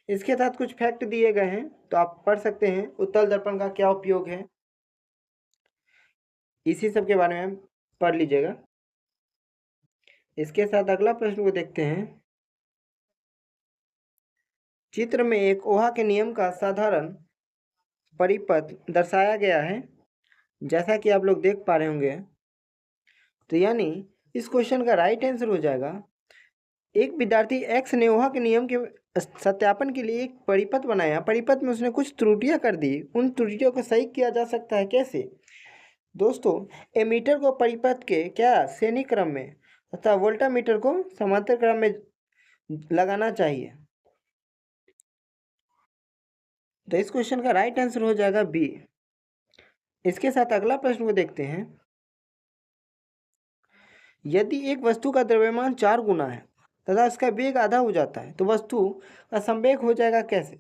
इसके साथ कुछ फैक्ट दिए गए हैं, तो आप पढ़ सकते हैं उत्तल दर्पण का क्या उपयोग है, इसी सब के बारे में पढ़ लीजिएगा। इसके साथ अगला प्रश्न को देखते हैं। चित्र में एक ओहा के नियम का साधारण परिपथ दर्शाया गया है, जैसा कि आप लोग देख पा रहे होंगे। तो यानी इस क्वेश्चन का राइट आंसर हो जाएगा, एक विद्यार्थी एक्स ने ओहा के नियम के सत्यापन के लिए एक परिपथ बनाया। परिपथ में उसने कुछ त्रुटियां कर दी। उन त्रुटियों को सही किया जा सकता है कैसे? दोस्तों, एमीटर को परिपथ के क्या श्रेणी क्रम में तथा वोल्टामीटर को समांतर क्रम में लगाना चाहिए। तो इस क्वेश्चन का राइट आंसर हो जाएगा बी। इसके साथ अगला प्रश्न को देखते हैं। यदि एक वस्तु का द्रव्यमान 4 गुना है तथा उसका वेग आधा हो जाता है तो वस्तु का संवेग हो जाएगा कैसे?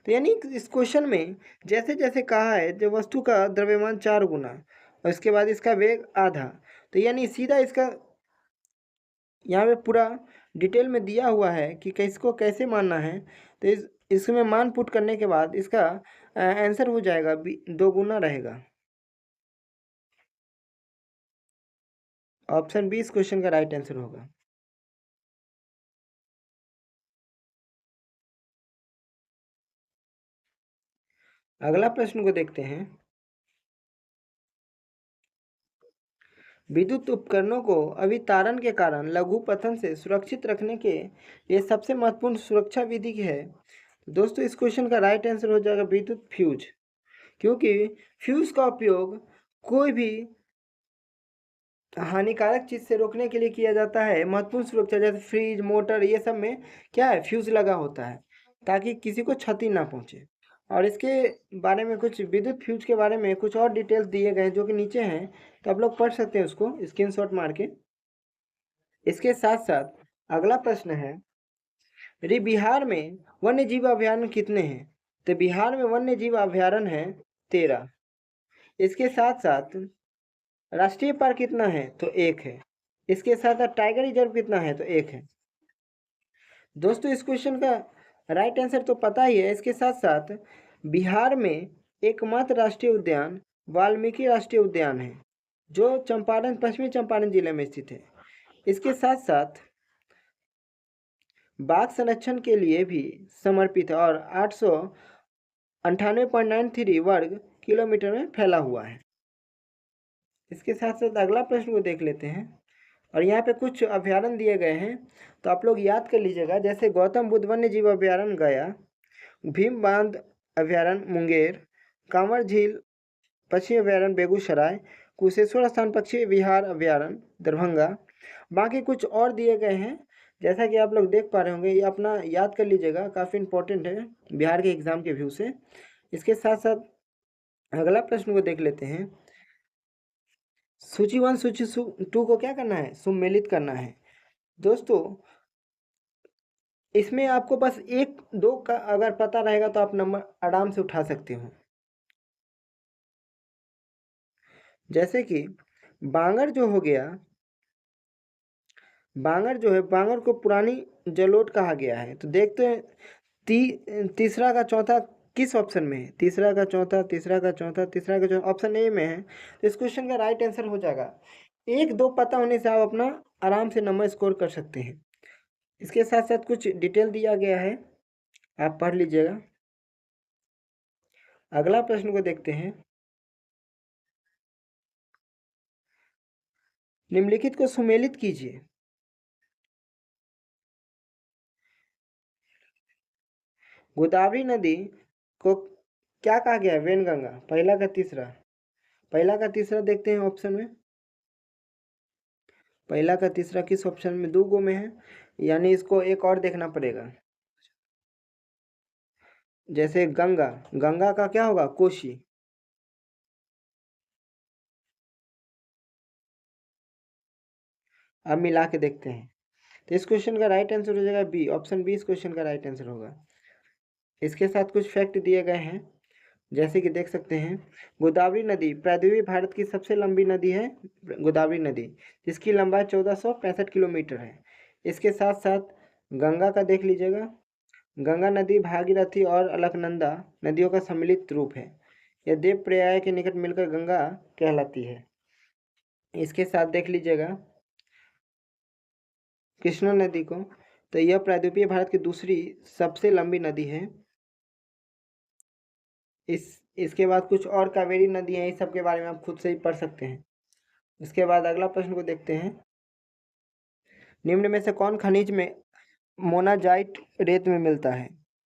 तो यानी इस क्वेश्चन में जैसे जैसे कहा है, जो वस्तु का द्रव्यमान 4 गुना और इसके बाद इसका वेग आधा, तो यानी सीधा इसका यहाँ पे पूरा डिटेल में दिया हुआ है कि किसको कैसे मानना है। तो इसमें मान पुट करने के बाद इसका आंसर हो जाएगा 2 गुना रहेगा। ऑप्शन बी इस क्वेश्चन का राइट आंसर होगा। अगला प्रश्न को देखते हैं। विद्युत उपकरणों को अभितारण के कारण लघु पतन से सुरक्षित रखने के लिए सबसे महत्वपूर्ण सुरक्षा विधि है। दोस्तों, इस क्वेश्चन का राइट आंसर हो जाएगा विद्युत फ्यूज, क्योंकि फ्यूज का उपयोग कोई भी हानिकारक चीज से रोकने के लिए किया जाता है। महत्वपूर्ण सुरक्षा जैसे फ्रिज, मोटर, ये सब में क्या है, फ्यूज लगा होता है ताकि किसी को क्षति ना पहुंचे। और इसके बारे में कुछ विद्युत फ्यूज के बारे में कुछ और डिटेल्स दिए गए हैं जो कि नीचे हैं, तो आप लोग पढ़ सकते हैं उसको स्क्रीनशॉट मार के। इसके साथ साथ अगला प्रश्न है, यदि बिहार में वन्य जीव अभयारण्य कितने हैं? तो बिहार में वन्य जीव अभयारण्य है 13। इसके साथ साथ राष्ट्रीय पार्क कितना है? तो 1 है। इसके साथ साथ टाइगर रिजर्व कितना है? तो 1 है। दोस्तों, इस क्वेश्चन का राइट आंसर तो पता ही है। इसके साथ साथ बिहार में एकमात्र राष्ट्रीय उद्यान वाल्मीकि राष्ट्रीय उद्यान है, जो चंपारण, पश्चिमी चंपारण जिले में स्थित है। इसके साथ साथ बाघ संरक्षण के लिए भी समर्पित है और 898.93 वर्ग किलोमीटर में फैला हुआ है। इसके साथ साथ अगला प्रश्न को देख लेते हैं। और यहाँ पे कुछ अभ्यारण्य दिए गए हैं, तो आप लोग याद कर लीजिएगा। जैसे गौतम बुद्ध वन्य जीव अभ्यारण्य गया, भीम बांध अभ्यारण्य मुंगेर, कांवर झील पक्षी अभ्यारण्य बेगूसराय, कुशेश्वर स्थान पक्षी विहार अभ्यारण्य दरभंगा। बाकी कुछ और दिए गए हैं, जैसा कि आप लोग देख पा रहे होंगे। ये अपना याद कर लीजिएगा, काफ़ी इंपॉर्टेंट है बिहार के एग्जाम के व्यू से। इसके साथ साथ अगला प्रश्न को देख लेते हैं। सूची 1 सूची 2 को क्या करना है? सम्मिलित करना है। दोस्तों, इसमें आपको बस 1 2 का अगर पता रहेगा तो आप नंबर आराम से उठा सकते हो। जैसे कि बांगर जो हो गया, बांगर जो है, बांगर को पुरानी जलोट कहा गया है। तो देखते हैं तीसरा का चौथा किस ऑप्शन में है? तीसरा का चौथा, तीसरा का चौथा, तीसरा का चौथा ऑप्शन ए में है। तो इस क्वेश्चन का राइट आंसर हो जाएगा 1 2 पता होने से आप अपना आराम से नंबर स्कोर कर सकते हैं। इसके साथ साथ कुछ डिटेल दिया गया है, आप पढ़ लीजिएगा। अगला प्रश्न को देखते हैं। निम्नलिखित को सुमेलित कीजिए। गोदावरी नदी को क्या कहा गया है? वैनगंगा। पहला का तीसरा, पहला का तीसरा देखते हैं ऑप्शन में। पहला का तीसरा किस ऑप्शन में? 2 गो में है, यानी इसको एक और देखना पड़ेगा। जैसे गंगा, गंगा का क्या होगा? कोशी। अब मिला के देखते हैं। तो इस क्वेश्चन का राइट आंसर हो जाएगा बी, ऑप्शन बी इस क्वेश्चन का राइट आंसर होगा। इसके साथ कुछ फैक्ट दिए गए हैं, जैसे कि देख सकते हैं। गोदावरी नदी प्रायद्वीपीय भारत की सबसे लंबी नदी है गोदावरी नदी, जिसकी लंबाई 1465 किलोमीटर है। इसके साथ साथ गंगा का देख लीजिएगा। गंगा नदी भागीरथी और अलकनंदा नदियों का सम्मिलित रूप है। यह देवप्रयाग के निकट मिलकर गंगा कहलाती है। इसके साथ देख लीजिएगा कृष्णा नदी को। तो यह प्रायद्वीपीय भारत की दूसरी सबसे लंबी नदी है। इसके बाद कुछ और कावेरी नदी हैं, इस सब के बारे में आप खुद से ही पढ़ सकते हैं। इसके बाद अगला प्रश्न को देखते हैं। निम्न में से कौन खनिज में मोनाजाइट रेत में मिलता है?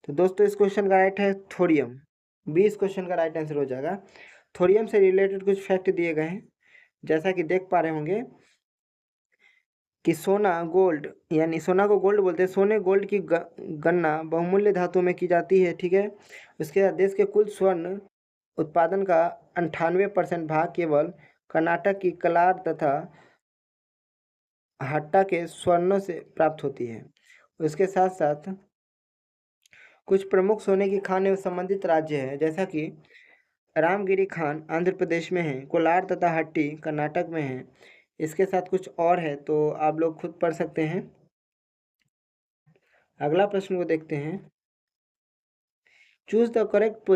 तो दोस्तों इस क्वेश्चन का राइट है थोरियम। 20 क्वेश्चन का राइट आंसर हो जाएगा। थोरियम से रिलेटेड कुछ फैक्ट दिए गए हैं, जैसा कि देख पा रहे होंगे कि सोना गोल्ड, यानी सोना को गोल्ड बोलते हैं, सोने गोल्ड की गणना बहुमूल्य धातु में की जाती है, ठीक है। उसके बाद देश के कुल स्वर्ण उत्पादन का 98% भाग केवल कर्नाटक की कलार तथा हट्टा के स्वर्णों से प्राप्त होती है। उसके साथ साथ कुछ प्रमुख सोने की खान एवं संबंधित राज्य हैं, जैसा कि रामगिरी खान आंध्र प्रदेश में है, कोलार तथा हट्टी कर्नाटक में है। इसके साथ कुछ और है तो आप लोग खुद पढ़ सकते हैं। अगला प्रश्न को देखते हैं। Choose the correct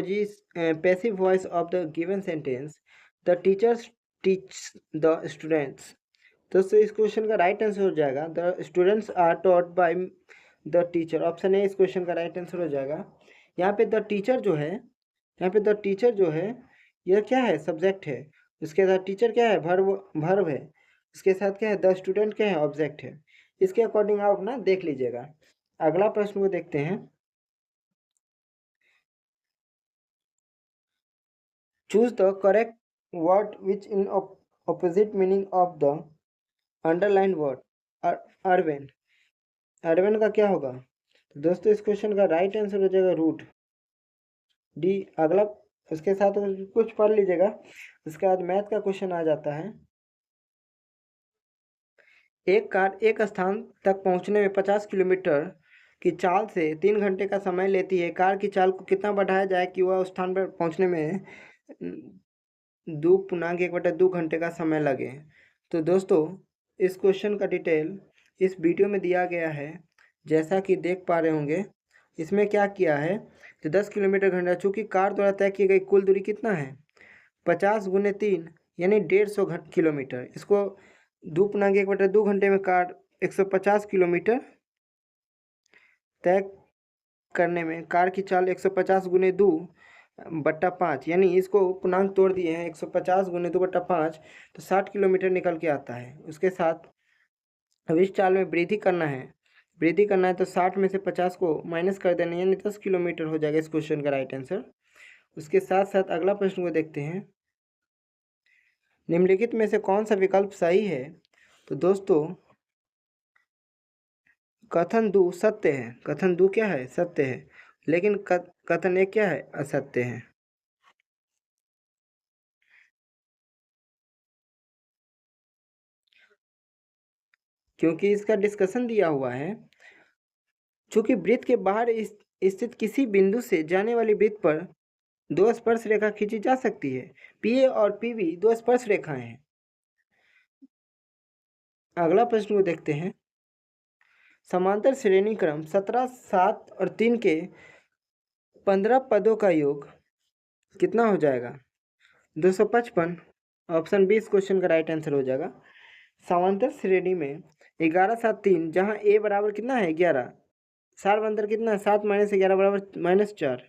passive voice of the given sentence. The teachers teach the students. दोस्तों इस क्वेश्चन का राइट आंसर हो जाएगा the students are taught by the teacher. Option A इस क्वेश्चन का राइट आंसर हो जाएगा। यहाँ पे द टीचर जो है, यह क्या है? सब्जेक्ट है। उसके साथ टीचर क्या है? भर्व है। इसके साथ क्या है? द स्टूडेंट क्या है? ऑब्जेक्ट है। इसके अकॉर्डिंग आप अपना देख लीजिएगा। अगला प्रश्न को देखते हैं। Choose the correct word which in opposite meaning of the underline word. Urban. Urban का क्या होगा? तो दोस्तों इस क्वेश्चन का राइट आंसर हो जाएगा रूट, डी। अगला उसके साथ कुछ पढ़ लीजिएगा। उसके बाद मैथ का क्वेश्चन आ जाता है। एक कार एक स्थान तक पहुंचने में 50 किलोमीटर की चाल से 3 घंटे का समय लेती है। कार की चाल को कितना बढ़ाया जाए कि वह उस स्थान पर पहुंचने में 2.1/2 घंटे का समय लगे? तो दोस्तों इस क्वेश्चन का डिटेल इस वीडियो में दिया गया है, जैसा कि देख पा रहे होंगे। इसमें क्या किया है तो 10 किलोमीटर घंटा, चूँकि कार द्वारा तय की गई कुल दूरी कितना है? 50 × 3 यानी 150 किलोमीटर। इसको 2.1/2 घंटे में कार 150 किलोमीटर तय करने में कार की चाल 150 × 2/5, यानी इसको पूर्णांक तोड़ दिए हैं 150 × 2/5, तो 60 किलोमीटर निकल के आता है। उसके साथ अब इस चाल में वृद्धि करना है तो 60 में से 50 को माइनस कर देना, यानी 10 किलोमीटर हो जाएगा इस क्वेश्चन का राइट आंसर। उसके साथ साथ अगला प्रश्न को देखते हैं। निम्नलिखित में से कौन सा विकल्प सही है? तो दोस्तों कथन दो सत्य है। कथन दो क्या है? सत्य है। लेकिन कथन एक क्या है? असत्य है। क्योंकि इसका डिस्कशन दिया हुआ है। चूंकि वृत्त के बाहर स्थित किसी बिंदु से जाने वाली वृत्त पर दो स्पर्श रेखा खींची जा सकती है। पीए और पीबी दो स्पर्श रेखाएं हैं। अगला प्रश्न को देखते हैं। समांतर श्रेणी क्रम 17, 7 और 3 के 15 पदों का योग कितना हो जाएगा? 255। ऑप्शन 20 क्वेश्चन का राइट आंसर हो जाएगा। समांतर श्रेणी में 11, 7, 3, जहाँ ए बराबर कितना है? 11। सार अंतर कितना है? 7 - 11 बराबर -4।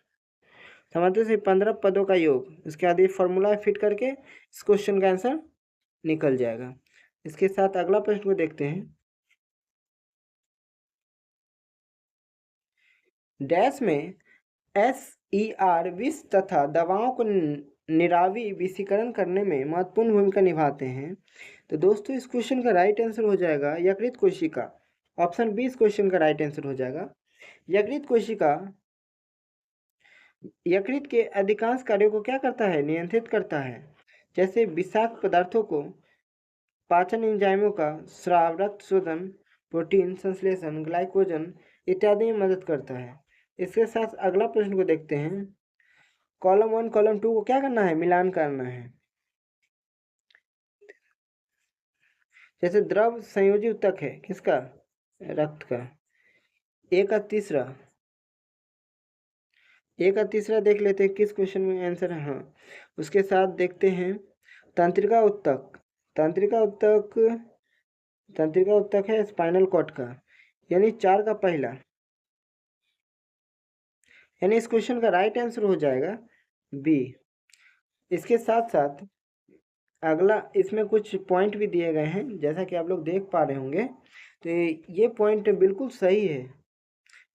समांतर से 15 पदों का योग, इसके बाद ये फॉर्मूला फिट करके इस क्वेश्चन का आंसर निकल जाएगा। इसके साथ अगला प्रश्न को देखते हैं। डैश में SER विष तथा दवाओं को निरावी विषीकरण करने में महत्वपूर्ण भूमिका निभाते हैं। तो दोस्तों इस क्वेश्चन का राइट आंसर हो जाएगा यकृत कोशिका। ऑप्शन 20 क्वेश्चन का राइट आंसर हो जाएगा। यकृत कोशिका यकृत के अधिकांश कार्यों को क्या करता है? नियंत्रित करता है, जैसे विषाक्त पदार्थों को पाचन, एंजाइमों का स्राव, रक्त शोधन, प्रोटीन संश्लेषण, ग्लाइकोजन इत्यादि में मदद करता है। इसके साथ अगला प्रश्न को देखते हैं। कॉलम 1 कॉलम 2 को क्या करना है? मिलान करना है। जैसे द्रव संयोजी ऊतक है किसका? रक्त का। ए का तीसरा देख लेते हैं किस क्वेश्चन में आंसर है। हाँ, उसके साथ देखते हैं तंत्रिका ऊतक। तंत्रिका ऊतक तंत्रिका ऊतक है स्पाइनल कॉर्ड का, यानी 4 का पहला, यानी इस क्वेश्चन का राइट आंसर हो जाएगा बी। इसके साथ साथ अगला इसमें कुछ पॉइंट भी दिए गए हैं, जैसा कि आप लोग देख पा रहे होंगे, तो ये पॉइंट बिल्कुल सही है,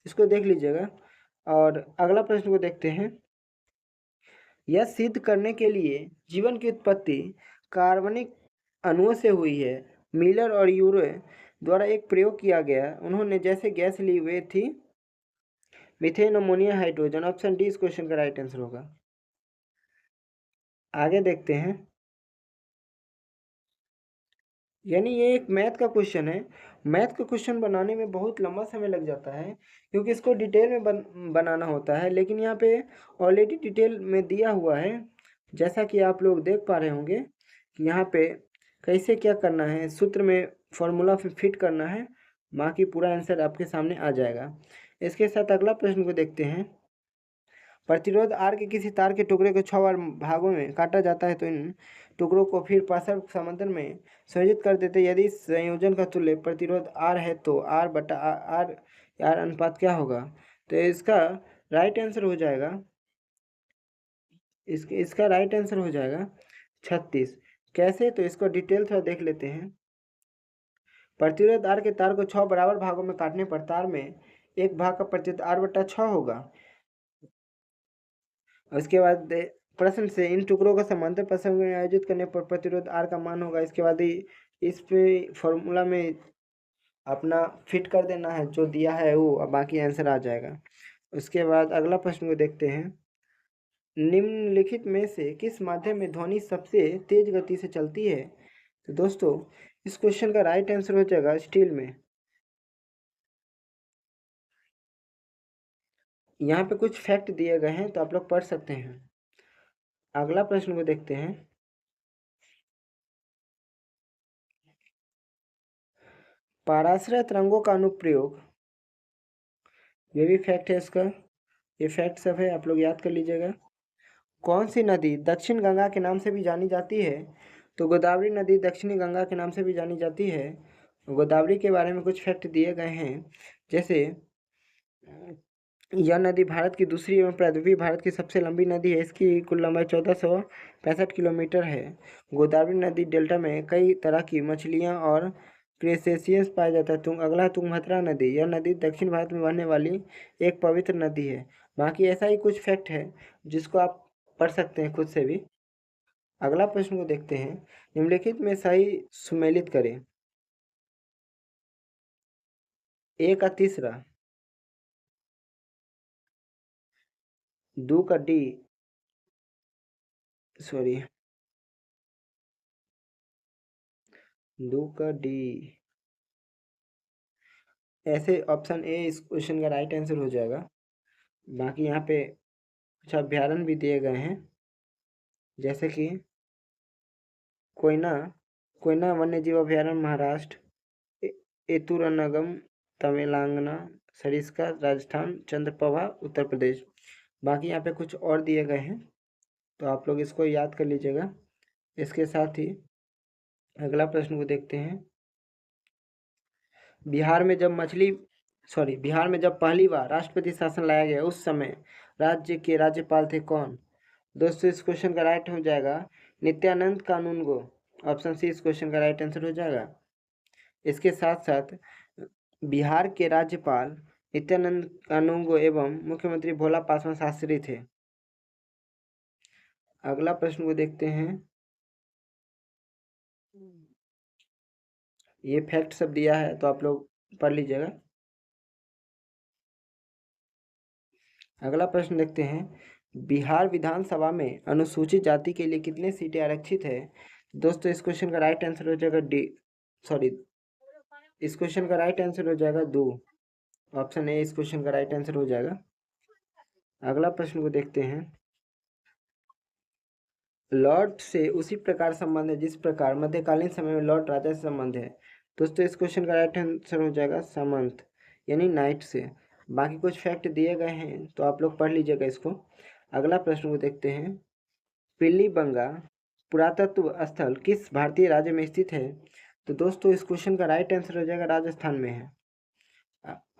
इसको देख लीजिएगा। और अगला प्रश्न को देखते हैं। यह सिद्ध करने के लिए जीवन की उत्पत्ति कार्बनिक अणुओं से हुई है, मिलर और यूरे द्वारा एक प्रयोग किया गया। उन्होंने जैसे गैस ली वे थी methane, ammonia, hydrogen. Option D इस क्वेश्चन का राइट आंसर होगा। आगे देखते हैं, यानी ये एक मैथ का क्वेश्चन है। मैथ का क्वेश्चन बनाने में बहुत लंबा समय लग जाता है, क्योंकि इसको डिटेल में बनाना होता है, लेकिन यहाँ पे ऑलरेडी डिटेल में दिया हुआ है, जैसा कि आप लोग देख पा रहे होंगे कि यहाँ पे कैसे क्या करना है, सूत्र में फॉर्मूला फिट करना है, बाकी पूरा आंसर आपके सामने आ जाएगा। इसके साथ अगला प्रश्न को देखते हैं। प्रतिरोध आर के किसी तार के टुकड़े को 6 बार भागों में काटा जाता है, तो इन टुकड़ों को फिर पारस्परिक समांतर में संयोजित कर देते हैं। यदि इस संयोजन का तुल्य प्रतिरोध आर है तो आर बटा आर आर अनुपात क्या होगा? तो इसका राइट आंसर हो जाएगा, इसका राइट आंसर हो जाएगा 36। कैसे? तो इसको डिटेल थोड़ा देख लेते हैं। प्रतिरोध आर के तार को 6 बराबर भागों में काटने पर तार में एक भाग का प्रतिरोध आर बटा 6 होगा। उसके बाद प्रश्न से इन टुकड़ों को समांतर प्रसंग में आयोजित करने पर प्रतिरोध आर का मान होगा। इसके बाद इस पे फॉर्मूला में अपना फिट कर देना है, जो दिया है वो, अब बाकी आंसर आ जाएगा। उसके बाद अगला प्रश्न को देखते हैं। निम्नलिखित में से किस माध्यम में ध्वनि सबसे तेज गति से चलती है? तो दोस्तों इस क्वेश्चन का राइट आंसर हो जाएगा स्टील में। यहाँ पे कुछ फैक्ट दिए गए हैं, तो आप लोग पढ़ सकते हैं। अगला प्रश्न को देखते हैं। पराश्रय तरंगों का अनुप्रयोग, ये भी फैक्ट है इसका, ये फैक्ट सब है, आप लोग याद कर लीजिएगा। कौन सी नदी दक्षिण गंगा के नाम से भी जानी जाती है? तो गोदावरी नदी दक्षिणी गंगा के नाम से भी जानी जाती है। गोदावरी के बारे में कुछ फैक्ट दिए गए हैं, जैसे यह नदी भारत की दूसरी एवं प्रायद्वीपीय भारत की सबसे लंबी नदी है। इसकी कुल लंबाई 1465 किलोमीटर है। गोदावरी नदी डेल्टा में कई तरह की मछलियाँ और क्रेस्टेशियंस पाया जाता है। अगला है तुंगभद्रा नदी। यह नदी दक्षिण भारत में बहने वाली एक पवित्र नदी है। बाकी ऐसा ही कुछ फैक्ट है जिसको आप पढ़ सकते हैं खुद से भी। अगला प्रश्न को देखते हैं। निम्नलिखित में सही सुमेलित करें। ए का तीसरा, दो का डी, सॉरी, दो का डी, ऐसे ऑप्शन ए इस क्वेश्चन का राइट आंसर हो जाएगा। बाकी यहाँ पे कुछ अभ्यारण्य भी दिए गए हैं, जैसे कि कोयना कोयना वन्यजीव अभ्यारण्य महाराष्ट्र, एतुरनगम तमिलनाडु, सरिस्का राजस्थान, चंद्रप्रभा उत्तर प्रदेश। बाकी यहाँ पे कुछ और दिए गए हैं, तो आप लोग इसको याद कर लीजिएगा। इसके साथ ही अगला प्रश्न को देखते हैं। बिहार में जब पहली बार राष्ट्रपति शासन लाया गया, उस समय राज्य के राज्यपाल थे कौन? दोस्तों इस क्वेश्चन का राइट हो जाएगा नित्यानंद कानूनगो। ऑप्शन सी इस क्वेश्चन का राइट आंसर हो जाएगा। इसके साथ साथ बिहार के राज्यपाल नित्यानंद कानूनगो एवं मुख्यमंत्री भोला पासवान शास्त्री थे। अगला प्रश्न को देखते हैं। ये फैक्ट सब दिया है, तो आप लोग पढ़ लीजिएगा। अगला प्रश्न देखते हैं। बिहार विधानसभा में अनुसूचित जाति के लिए कितने सीटें आरक्षित है? दोस्तों इस क्वेश्चन का राइट आंसर हो जाएगा डी, सॉरी, इस क्वेश्चन का राइट आंसर हो जाएगा 2। ऑप्शन ए इस क्वेश्चन का राइट आंसर हो जाएगा। अगला प्रश्न को देखते हैं। लॉर्ड से उसी प्रकार संबंध है जिस प्रकार मध्यकालीन समय में लॉर्ड राजा से संबंध है। दोस्तों इस क्वेश्चन का राइट आंसर हो जाएगा सामंत, यानी नाइट से। बाकी कुछ फैक्ट दिए गए हैं, तो आप लोग पढ़ लीजिएगा इसको। अगला प्रश्न को देखते हैं। पिलीबंगा पुरातत्व स्थल किस भारतीय राज्य में स्थित है? तो दोस्तों इस क्वेश्चन का राइट आंसर हो जाएगा राजस्थान में है।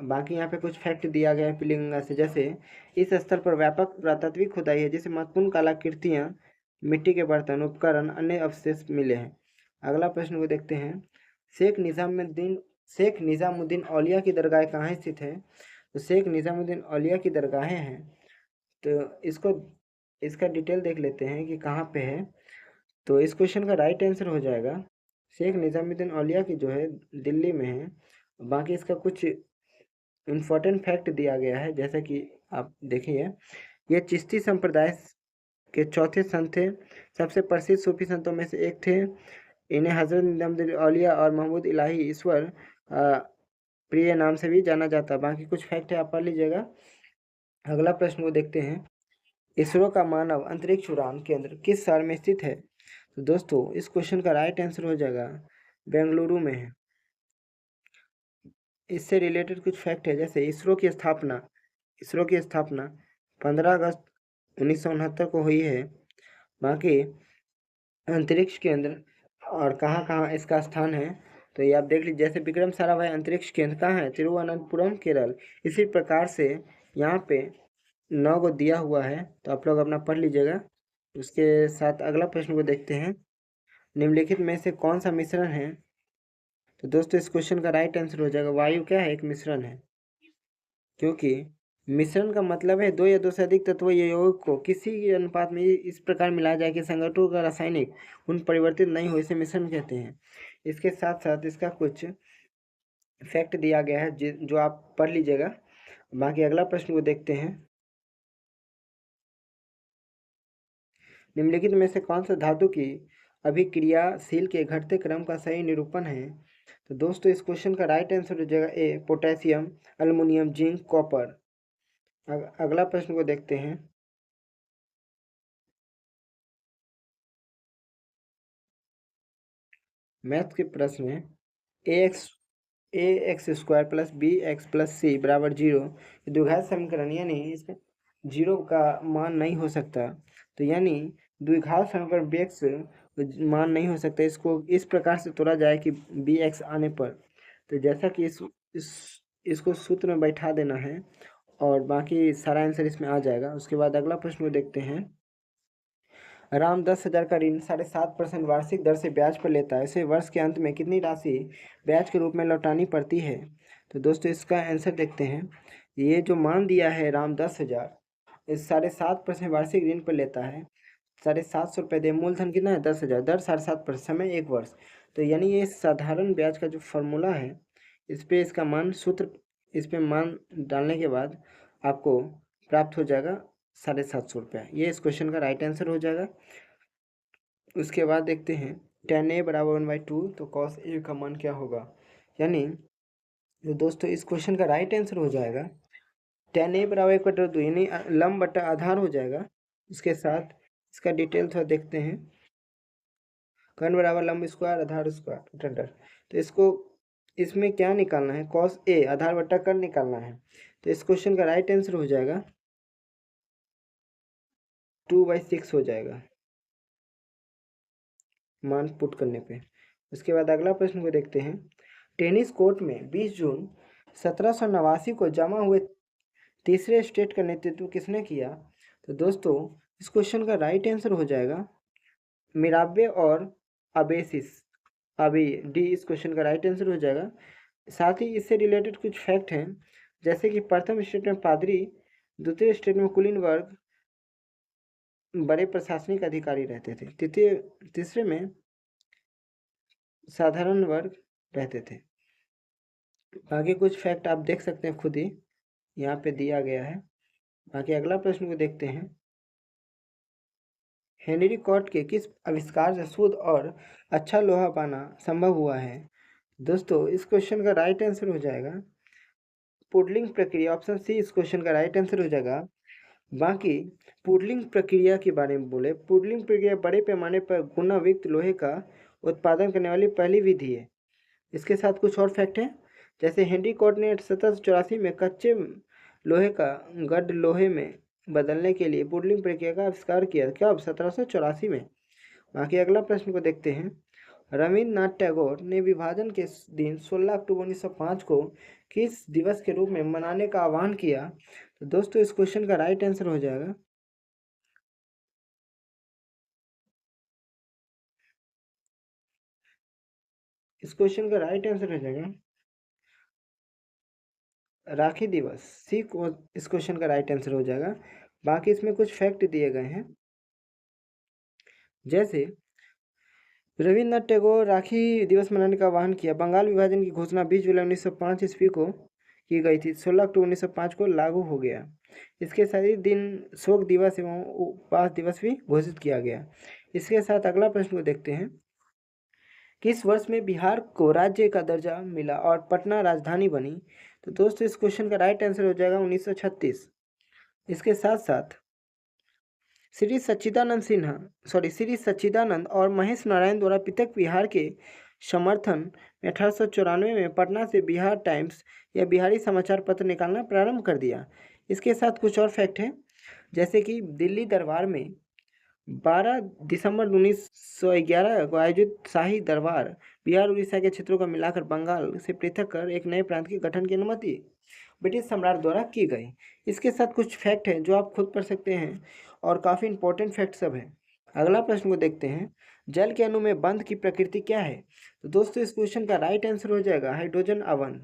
बाकी यहाँ पे कुछ फैक्ट दिया गया है पीलीगंगा से, जैसे इस स्थल पर व्यापक पुरातात्विक खुदाई है जिसे महत्वपूर्ण कलाकृतियाँ, मिट्टी के बर्तन, उपकरण, अन्य अवशेष मिले हैं। अगला प्रश्न को देखते हैं। शेख निज़ामुद्दीन औलिया की दरगाह कहाँ स्थित है? तो शेख निज़ामुद्दीन औलिया की दरगाहें हैं, तो इसका डिटेल देख लेते हैं कि कहाँ पे है। तो इस क्वेश्चन का राइट आंसर हो जाएगा शेख निज़ामुद्दीन औलिया की जो है दिल्ली में है। बाकी इसका कुछ इम्पोर्टेंट फैक्ट दिया गया है, जैसा कि आप देखिए, ये चिश्ती संप्रदाय के चौथे संत थे, सबसे प्रसिद्ध सूफी संतों में से एक थे। इन्हें हजरत निज़ामुद्दीन औलिया और महमूद इलाही ईश्वर प्रिय नाम से भी जाना जाता है। बाकी कुछ फैक्ट है, आप पढ़ लीजिएगा। अगला प्रश्न को देखते हैं। इसरो का मानव अंतरिक्ष उड़ान केंद्र किस शहर में स्थित है? तो दोस्तों इस क्वेश्चन का राइट आंसर हो जाएगा बेंगलुरु में है। इससे रिलेटेड कुछ फैक्ट है, जैसे इसरो की स्थापना 15 अगस्त 1969 को हुई है। बाकी अंतरिक्ष केंद्र और कहाँ कहाँ इसका स्थान है, तो ये आप देख लीजिए। जैसे विक्रम साराभाई अंतरिक्ष केंद्र कहाँ है? तिरुवनंतपुरम, केरल। इसी प्रकार से यहाँ पे 9 को दिया हुआ है, तो आप लोग अपना पढ़ लीजिएगा। उसके साथ अगला प्रश्न को देखते हैं। निम्नलिखित में से कौन सा मिश्रण है? तो दोस्तों इस क्वेश्चन का राइट आंसर हो जाएगा वायु क्या है? एक मिश्रण है, क्योंकि मिश्रण का मतलब है दो या दो से अधिक तत्वों या यौगिक को किसी अनुपात में इस प्रकार मिलाया जाए कि संगठनों का रासायनिक गुण परिवर्तित नहीं हो, इसे मिश्रण कहते हैं। इसके साथ साथ इसका कुछ फैक्ट दिया गया है जो आप पढ़ लीजिएगा। बाकी अगला प्रश्न को देखते हैं। निम्नलिखित में से कौन सा धातु की अभिक्रियाशील के घटते क्रम का सही निरूपण है? तो दोस्तों इस क्वेश्चन का राइट आंसर हो जाएगा A, potassium, aluminium, zinc, copper. अगला प्रश्न को देखते हैं। मैथ के प्रश्न में A X square plus B X plus C बराबर 0 द्विघात समीकरण, यानी इसमें 0 का मान नहीं हो सकता। तो यानी द्विघात समीकरण बी एक्स मान नहीं हो सकता, इसको इस प्रकार से तोड़ा जाए कि बी एक्स आने पर। तो जैसा कि इस इसको सूत्र में बैठा देना है और बाकी सारा आंसर इसमें आ जाएगा। उसके बाद अगला प्रश्न को देखते हैं। राम 10,000 का ऋण 7.5% वार्षिक दर से ब्याज पर लेता है, इसे वर्ष के अंत में कितनी राशि ब्याज के रूप में लौटानी पड़ती है? तो दोस्तों इसका आंसर देखते हैं। ये जो मान दिया है राम 10,000, इस 7.5% वार्षिक ऋण पर लेता है, 750 रुपये दे, मूलधन कितना है? 10,000, दर 7.5%, समय 1 वर्ष। तो यानी ये साधारण ब्याज का जो फॉर्मूला है, इस पर इसका मान सूत्र, इस पर मान डालने के बाद आपको प्राप्त हो जाएगा 750 रुपये। ये इस क्वेश्चन का राइट आंसर हो जाएगा। उसके बाद देखते हैं tan a बराबर 1/2, तो cos a का मान क्या होगा? यानी तो दोस्तों इस क्वेश्चन का राइट आंसर हो जाएगा tan a बराबर 1/2, यानी लंब बटा आधार हो जाएगा। इसके साथ इसका डिटेल थोड़ा देखते हैं। कर्ण बराबर लंब स्क्वायर आधार स्क्वायर अंडर। तो इसमें क्या निकालना है? cos a आधार बटा कर्ण निकालना है। तो इस क्वेश्चन का राइट आंसर हो जाएगा 2/6 हो जाएगा मान पुट करने पे। उसके बाद अगला प्रश्न को देखते हैं। टेनिस कोर्ट में 20 जून 1789 को जमा हुए तीसरे स्टेट का नेतृत्व किसने किया? तो दोस्तों इस क्वेश्चन का राइट आंसर हो जाएगा मिराबे और अबेसिस, अभी डी इस क्वेश्चन का राइट आंसर हो जाएगा। साथ ही इससे रिलेटेड कुछ फैक्ट हैं, जैसे कि प्रथम स्टेट में पादरी, द्वितीय स्टेट में कुलीन वर्ग बड़े प्रशासनिक अधिकारी रहते थे, तीसरे में साधारण वर्ग रहते थे। बाकी कुछ फैक्ट आप देख सकते हैं, खुद ही यहाँ पे दिया गया है। बाकी अगला प्रश्न को देखते हैं। हेनरी कॉट के किस आविष्कार से शुद्ध और अच्छा लोहा पाना संभव हुआ है? दोस्तों इस क्वेश्चन का राइट आंसर हो जाएगा पुडलिंग प्रक्रिया, ऑप्शन सी इस क्वेश्चन का राइट आंसर हो जाएगा। बाकी पुडलिंग प्रक्रिया के बारे में बोले, पुडलिंग प्रक्रिया बड़े पैमाने पर गुणायुक्त लोहे का उत्पादन करने वाली पहली विधि है। इसके साथ कुछ और फैक्ट हैं, जैसे हेनरी कॉट ने 1784 में कच्चे लोहे का गढ़ लोहे में बदलने के लिए पुडलिंग प्रक्रिया का आविष्कार किया। कब? 1784 में। बाकी अगला प्रश्न को देखते हैं। रविन्द्रनाथ टैगोर ने विभाजन के दिन 16 अक्टूबर 1905 को किस दिवस के रूप में मनाने का आह्वान किया? तो दोस्तों इस क्वेश्चन का राइट आंसर हो जाएगा इस क्वेश्चन का राइट आंसर हो जाएगा राखी दिवस। सी को इस क्वेश्चन का राइट आंसर हो जाएगा। बाकी इसमें कुछ फैक्ट दिए गए हैं, जैसे रविन्द्रनाथ टैगोर राखी दिवस मनाने का आह्वान किया। बंगाल विभाजन की घोषणा 20 जुलाई 1905 ईस्वी को की गई थी। 16 अक्टूबर 1905 को लागू हो गया। इसके साथ ही दिन शोक दिवस एवं उपवास दिवस भी घोषित किया गया। इसके साथ अगला प्रश्न को देखते हैं। किस वर्ष में बिहार को राज्य का दर्जा मिला और पटना राजधानी बनी? तो दोस्तों इस क्वेश्चन का राइट आंसर हो जाएगा 1936। इसके साथ साथ श्री सच्चिदानंद और महेश नारायण द्वारा पृथक बिहार के समर्थन में 1894 में पटना से बिहार टाइम्स या बिहारी समाचार पत्र निकालना प्रारंभ कर दिया। इसके साथ कुछ और फैक्ट हैं, जैसे कि दिल्ली दरबार में 12 दिसंबर 1911 को आयोजित शाही दरबार बिहार उड़ीसा के क्षेत्रों को मिलाकर बंगाल से पृथक कर एक नए प्रांत के गठन की अनुमति ब्रिटिश सम्राट द्वारा की गई। इसके साथ कुछ फैक्ट हैं जो आप खुद पढ़ सकते हैं और काफ़ी इंपॉर्टेंट फैक्ट सब हैं। अगला प्रश्न को देखते हैं। जल के अणु में बंध की प्रकृति क्या है? तो दोस्तों इस क्वेश्चन का राइट आंसर हो जाएगा हाइड्रोजन आवन।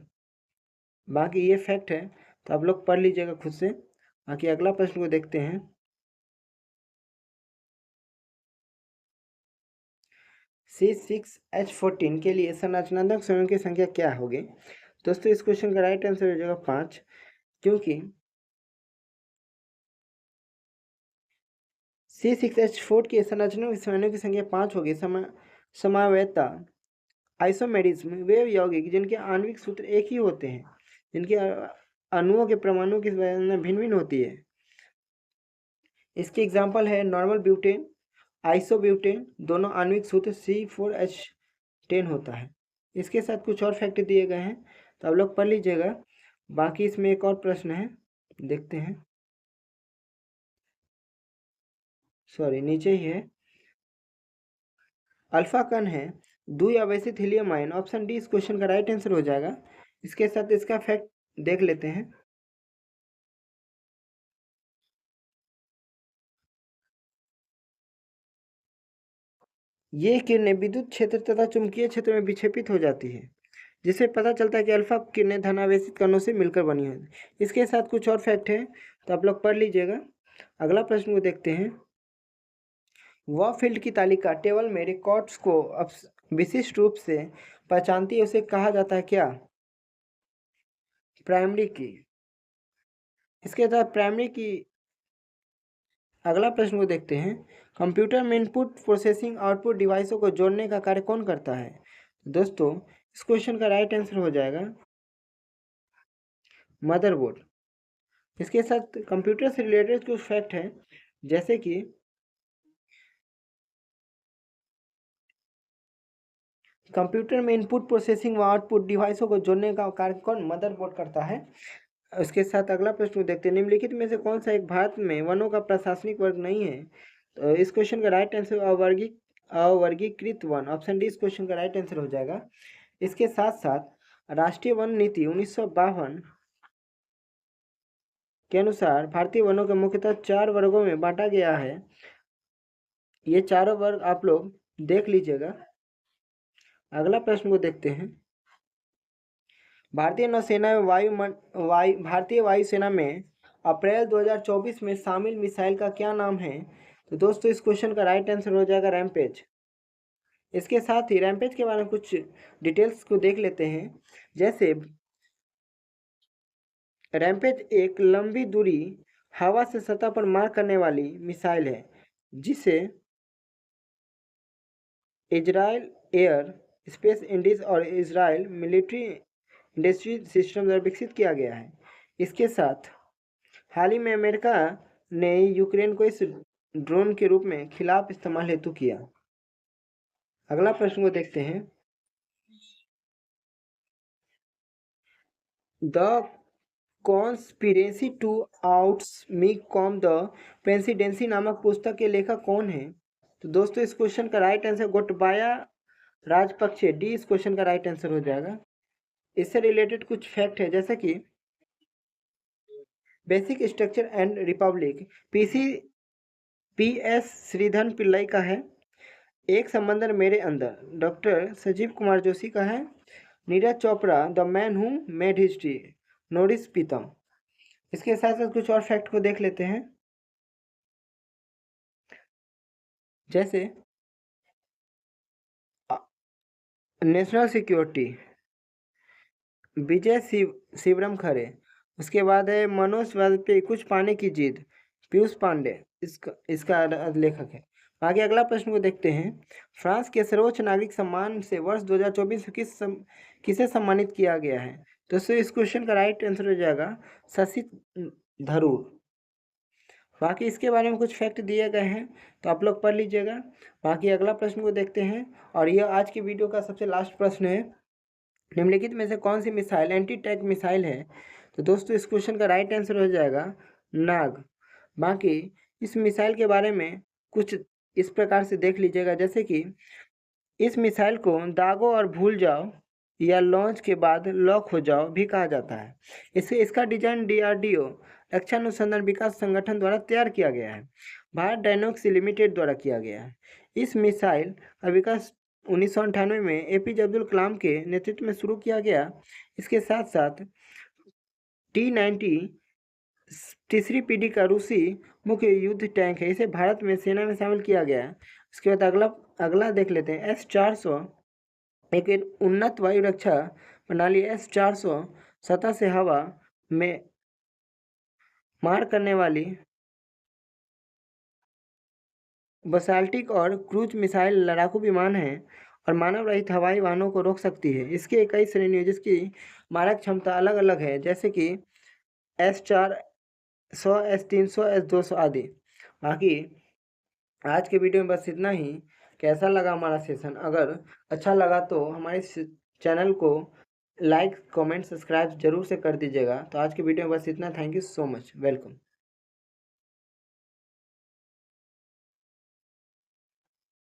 बाकी ये फैक्ट है तो आप लोग पढ़ लीजिएगा खुद से। बाकी अगला प्रश्न को देखते हैं। C6H14 के लिए संरचनात्मक समूह की संख्या क्या होगी? दोस्तों इस क्वेश्चन का राइट आंसर हो जाएगा 5, क्योंकि C6H4 की संरचनात्मक समूहों की संख्या 5 होगी। समावयता आइसोमेरिज्म वे यौगिक जिनके आणविक सूत्र एक ही होते हैं, जिनके अणुओं के परमाणुओं की भिन्न भिन्न होती है। इसके एग्जाम्पल है नॉर्मल ब्यूटेन, आइसोब्यूटेन, दोनों आणविक सूत्र C4H10 होता है। इसके साथ कुछ और फैक्ट दिए गए हैं तो आप लोग पढ़ लीजिएगा। बाकी इसमें एक और प्रश्न है, देखते हैं। सॉरी नीचे ही है। अल्फा कण है द्विआवेशित हीलियम आयन। ऑप्शन डी इस क्वेश्चन का राइट आंसर हो जाएगा। इसके साथ इसका फैक्ट देख लेते हैं। ये किरणें विद्युत क्षेत्र तथा चुंबकीय क्षेत्र में विक्षेपित हो जाती है, जिससे पता चलता है कि अल्फा किरणें धनावेशित कणों से मिलकर बनी हैं। इसके साथ कुछ और फैक्ट है तो आप लोग पढ़ लीजिएगा। अगला प्रश्न को देखते हैं। वह फील्ड की तालिका टेबल में रिकॉर्ड्स को विशिष्ट रूप से पहचानती है, उसे कहा जाता है क्या? प्राइमरी की। इसके साथ प्राइमरी की अगला प्रश्न को देखते हैं। कंप्यूटर में इनपुट प्रोसेसिंग आउटपुट डिवाइसों को जोड़ने का कार्य कौन करता है? दोस्तों इस क्वेश्चन का राइट आंसर हो जाएगा मदरबोर्ड। इसके साथ कंप्यूटर से रिलेटेड कुछ फैक्ट हैं, जैसे कि कंप्यूटर में इनपुट प्रोसेसिंग व आउटपुट डिवाइसों को जोड़ने का कार्य कौन मदरबोर्ड करता है। इसके साथ अगला प्रश्न देखते हैं। निम्नलिखित में से कौन सा एक भारत में वनों का प्रशासनिक वर्ग नहीं है? तो इस क्वेश्चन का राइट आंसर अवर्गीकृत वन। ऑप्शन डी इस क्वेश्चन का राइट आंसर हो जाएगा। इसके साथ साथ राष्ट्रीय वन नीति 1952 के अनुसार भारतीय वनों को मुख्यतः 4 वर्गों में बांटा गया है। ये चारों वर्ग आप लोग देख लीजिएगा। अगला प्रश्न को देखते हैं। भारतीय नौसेना में भारतीय वायुसेना में अप्रैल 2024 में शामिल मिसाइल का क्या नाम है? तो दोस्तों इस क्वेश्चन का राइट आंसर हो जाएगा रैमपेज। इसके साथ ही रैमपेज के बारे में कुछ डिटेल्स को देख लेते हैं, जैसे रैमपेज एक लंबी दूरी हवा से सतह पर मार करने वाली मिसाइल है, जिसे इजराइल एयर स्पेस इंडीज और इजराइल मिलिट्री इंडस्ट्री सिस्टम द्वारा विकसित किया गया है। इसके साथ हाल ही में अमेरिका ने यूक्रेन को इस ड्रोन के रूप में खिलाफ इस्तेमाल हेतु किया। अगला प्रश्न को देखते हैं। द कॉन्स्पिरेसी टू आउट्स मी कॉम द प्रेसिडेंसी नामक पुस्तक के लेखक कौन है? तो दोस्तों इस क्वेश्चन का right answer Gotabaya Rajapaksa, D इस क्वेश्चन का राइट आंसर हो जाएगा। इससे रिलेटेड कुछ फैक्ट है, जैसा कि basic structure and republic PS Sridhar Pillai का है। एक समंदर मेरे अंदर डॉक्टर संजीव कुमार जोशी का है। Neeraj Chopra, the man who made history, Norris Pritam. इसके साथ साथ कुछ और फैक्ट को देख लेते हैं, जैसे नेशनल सिक्योरिटी विजय शिवराम खरे। उसके बाद है मनोज वाजपेयी, कुछ पाने की जिद, पीयूष पांडे इसका लेखक है। आगे अगला प्रश्न को देखते हैं। फ्रांस के सर्वोच्च नागरिक सम्मान से वर्ष 2024 में किसे सम्मानित किया गया है? दोस्तों इस क्वेश्चन का राइट आंसर हो जाएगा शशि थरूर। बाकी इसके बारे में कुछ फैक्ट दिए गए हैं, तो आप लोग पढ़ लीजिएगा। बाकी अगला प्रश्न को देखते हैं, और यह आज की वीडियो का सबसे लास्ट प्रश्न है। निम्नलिखित में से कौन सी मिसाइल एंटी टैंक मिसाइल है? तो दोस्तों इस क्वेश्चन का राइट आंसर हो जाएगा नाग। बाकी इस मिसाइल के बारे में कुछ इस प्रकार से देख लीजिएगा, जैसे कि इस मिसाइल को दागो और भूल जाओ या लॉन्च के बाद लॉक हो जाओ भी कहा जाता है। इसका डिजाइन DRDO रक्षा अनुसंधान विकास संगठन द्वारा तैयार किया गया है। भारत डायनोक्स लिमिटेड द्वारा किया गया है। इस मिसाइल का विकास 1998 में APJ अब्दुल कलाम के नेतृत्व में शुरू किया गया। इसके साथ साथ T-90 तीसरी पीढ़ी का रूसी मुख्य युद्ध टैंक है। इसे भारत में सेना में शामिल किया गया है। उसके बाद अगला देख लेते हैं। S-400 एक उन्नत वायु रक्षा प्रणाली। S-400 सतह से हवा में मार करने वाली बसाल्टिक और क्रूज मिसाइल लड़ाकू विमान है और मानव रहित हवाई वाहनों को रोक सकती है। इसके कई श्रेणियों जिसकी मारक क्षमता अलग अलग है, जैसे कि S-400, S-300, S-200 आदि। बाकी आज के वीडियो में बस इतना ही। कैसा लगा हमारा सेशन? अगर अच्छा लगा तो हमारे चैनल को लाइक, कमेंट, सब्सक्राइब जरूर से कर दीजिएगा। तो आज के वीडियो में बस इतना। Thank you so much, welcome.